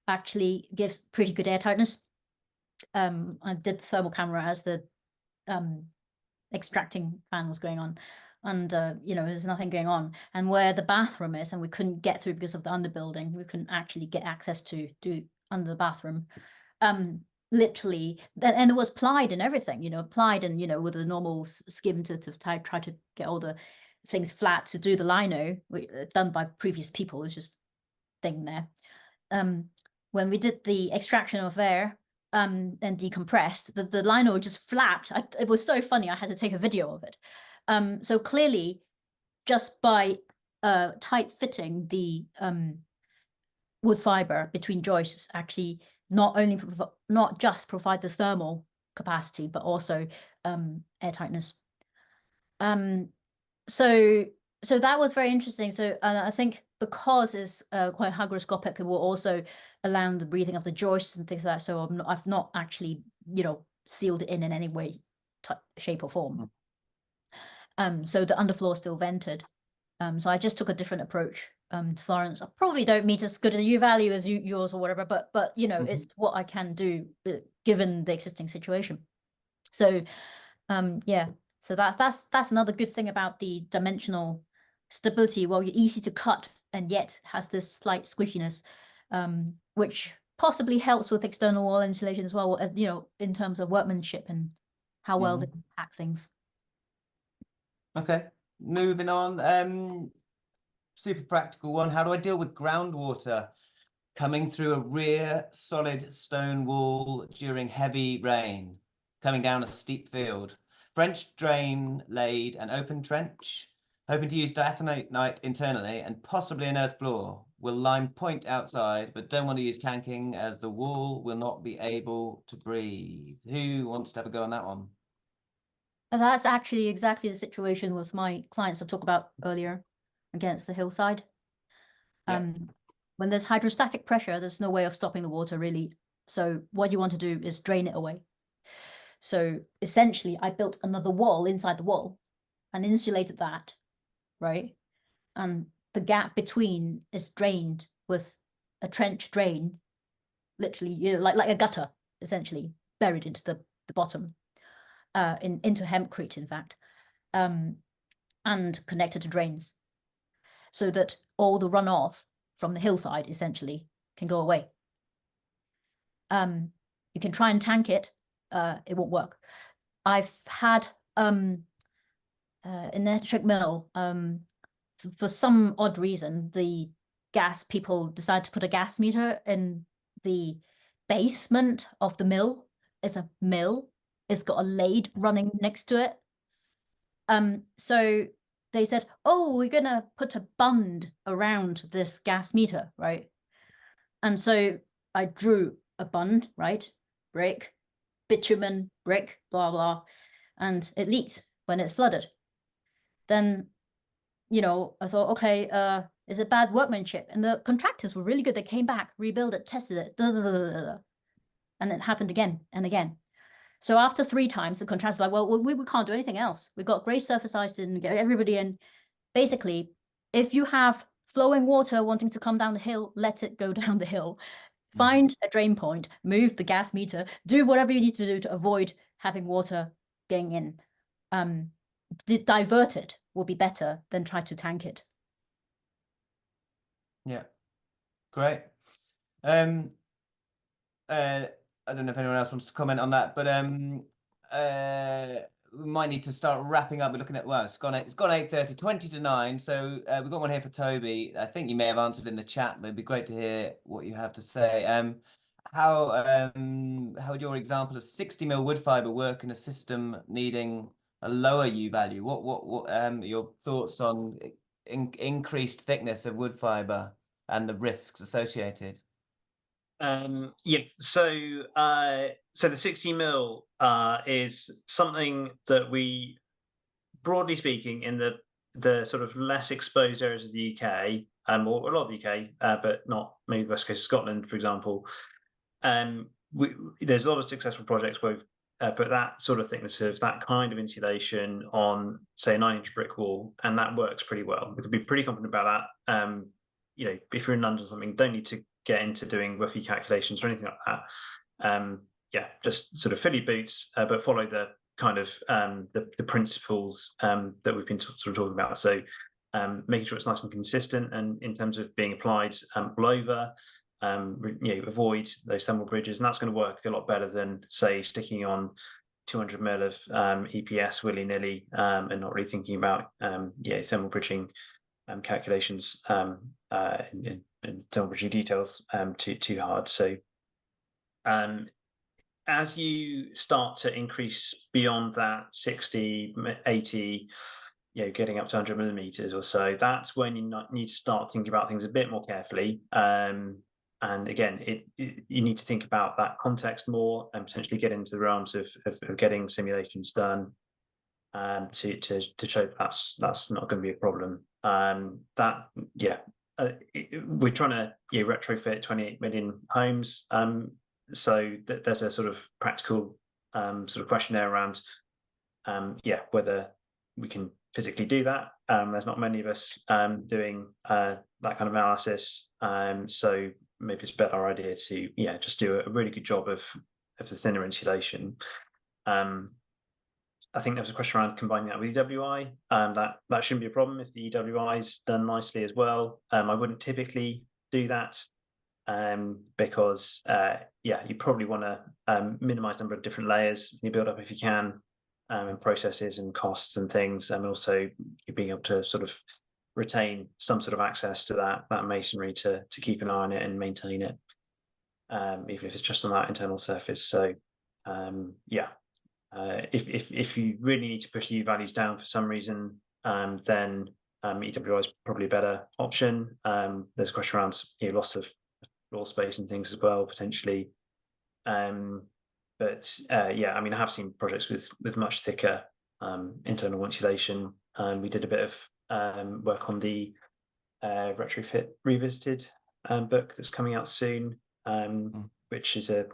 actually gives pretty good air tightness. I did the thermal camera as the extracting fan was going on, and there's nothing going on. And where the bathroom is, and we couldn't get through because of the underbuilding, we couldn't actually get access to under the bathroom. Literally, and it was plied and everything, plied and with a normal skim to try to get all the things flat to do the lino, done by previous people. It's just thing there. When we did the extraction of air and decompressed, the lino just flapped. It was so funny, I had to take a video of it. So clearly, just by tight fitting the wood fiber between joists, actually not just provide the thermal capacity, but also air tightness. So that was very interesting. So I think because it's quite hygroscopic, it will also allow the breathing of the joists and things like that. So I've not actually, sealed it in any way, shape or form. So the underfloor is still vented. So I just took a different approach. Florence, I probably don't meet as good a U value as yours or whatever, but it's what I can do given the existing situation. So so that's another good thing about the dimensional stability. Well, you're easy to cut and yet has this slight squishiness, which possibly helps with external wall insulation as well, as in terms of workmanship and how well they can pack things. Okay, moving on. Super practical one. How do I deal with groundwater coming through a rear solid stone wall during heavy rain, coming down a steep field? French drain laid an open trench, hoping to use diathanite internally and possibly an earth floor. Will lime point outside, but don't want to use tanking as the wall will not be able to breathe. Who wants to have a go on that one? That's actually exactly the situation with my clients I talked about earlier against the hillside. when there's hydrostatic pressure, there's no way of stopping the water really. So what you want to do is drain it away. So essentially, I built another wall inside the wall and insulated that, right? And the gap between is drained with a trench drain, literally, you know, like a gutter, essentially buried into the bottom, into hempcrete, in fact, and connected to drains, so that all the runoff from the hillside essentially can go away. You can try and tank it, it won't work. I've had an electric mill, for some odd reason, the gas people decided to put a gas meter in the basement of the mill. It's a mill. It's got a lathe running next to it. So they said, oh, we're going to put a bund around this gas meter, right? And so I drew a bund, right? Brick, bitumen, brick, blah, blah. And it leaked when it flooded. Then, you know, I thought, okay, is it bad workmanship? And the contractors were really good. They came back, rebuilt it, tested it, and it happened again and again. So after 3 times, the contractor's like, well, we can't do anything else. We've got grey surface ice and get everybody in. Basically, if you have flowing water wanting to come down the hill, let it go down the hill. Find a drain point, move the gas meter, do whatever you need to do to avoid having water getting in. Divert it will be better than try to tank it. Yeah, great. I don't know if anyone else wants to comment on that, but we might need to start wrapping up. We're looking at, well, it's gone 8:30, 20 to 9. So we've got one here for Toby. I think you may have answered in the chat, but it'd be great to hear what you have to say. How would your example of 60 mil wood fiber work in a system needing a lower U value? What your thoughts on increased thickness of wood fiber and the risks associated? Yeah, so the 60 mil is something that we, broadly speaking, in the sort of less exposed areas of the UK, or a lot of the UK, but not maybe the West Coast of Scotland, for example. There's a lot of successful projects where we've put that sort of thickness of that kind of insulation on, say, a 9-inch brick wall, and that works pretty well. We could be pretty confident about that. You know, if you're in London or something, don't need to get into doing roughy calculations or anything like that. Yeah, just sort of fill your boots, but follow the kind of the principles that we've been sort of talking about. So making sure it's nice and consistent, and in terms of being applied all over, you know, avoid those thermal bridges, and that's going to work a lot better than, say, sticking on 200 mil of EPS willy-nilly and not really thinking about yeah, thermal bridging calculations and thermal bridging details too hard. So as you start to increase beyond that 60, 80, you know, getting up to 100 millimeters or so, that's when you need to start thinking about things a bit more carefully. And again, you need to think about that context more and potentially get into the realms of getting simulations done to show that's not going to be a problem. We're trying to retrofit 28 million homes. So there's a sort of practical sort of question there around whether we can physically do that. There's not many of us doing that kind of analysis. So maybe it's a better idea to just do a really good job of the thinner insulation. I think there was a question around combining that with EWI. That shouldn't be a problem if the EWI is done nicely as well. I wouldn't typically do that because you probably want to minimize the number of different layers you build up if you can, and processes and costs and things, and also you're being able to sort of retain some sort of access to that masonry to keep an eye on it and maintain it, even if it's just on that internal surface. So if you really need to push the U values down for some reason, then EWI is probably a better option. There's a question around loss of floor space and things as well, potentially. But I mean, I have seen projects with much thicker internal insulation, and we did a bit of work on the retrofit revisited book that's coming out soon, which is a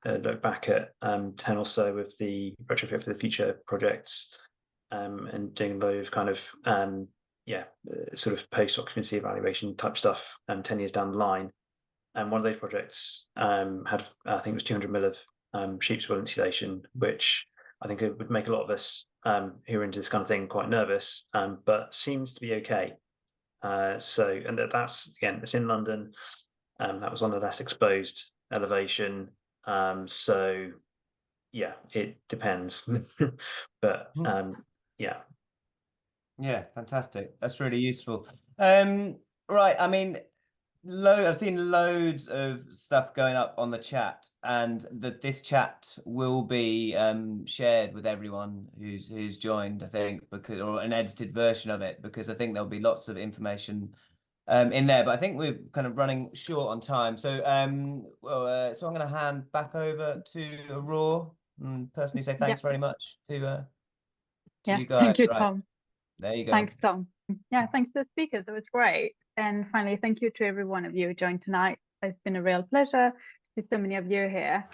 look back at 10 or so of the Retrofit for the Future projects, and doing a load of kind of sort of post-occupancy evaluation type stuff 10 years down the line. And one of those projects had, I think it was 200 mil of sheep's wool insulation, which I think it would make a lot of us who are into this kind of thing quite nervous, but seems to be okay. And that's, again, it's in London. That was on a less exposed elevation. So yeah, it depends. But yeah. Yeah, fantastic. That's really useful. Right, I mean, I've seen loads of stuff going up on the chat, and this chat will be shared with everyone who's joined, I think, or an edited version of it, because I think there'll be lots of information in there. But I think we're kind of running short on time, so so I'm going to hand back over to Aurora and personally say thanks very much to you guys. Thank you, right. Tom. There you go. Thanks, Tom. Yeah, thanks to the speakers. It was great. And finally, thank you to every one of you who joined tonight. It's been a real pleasure to see so many of you here.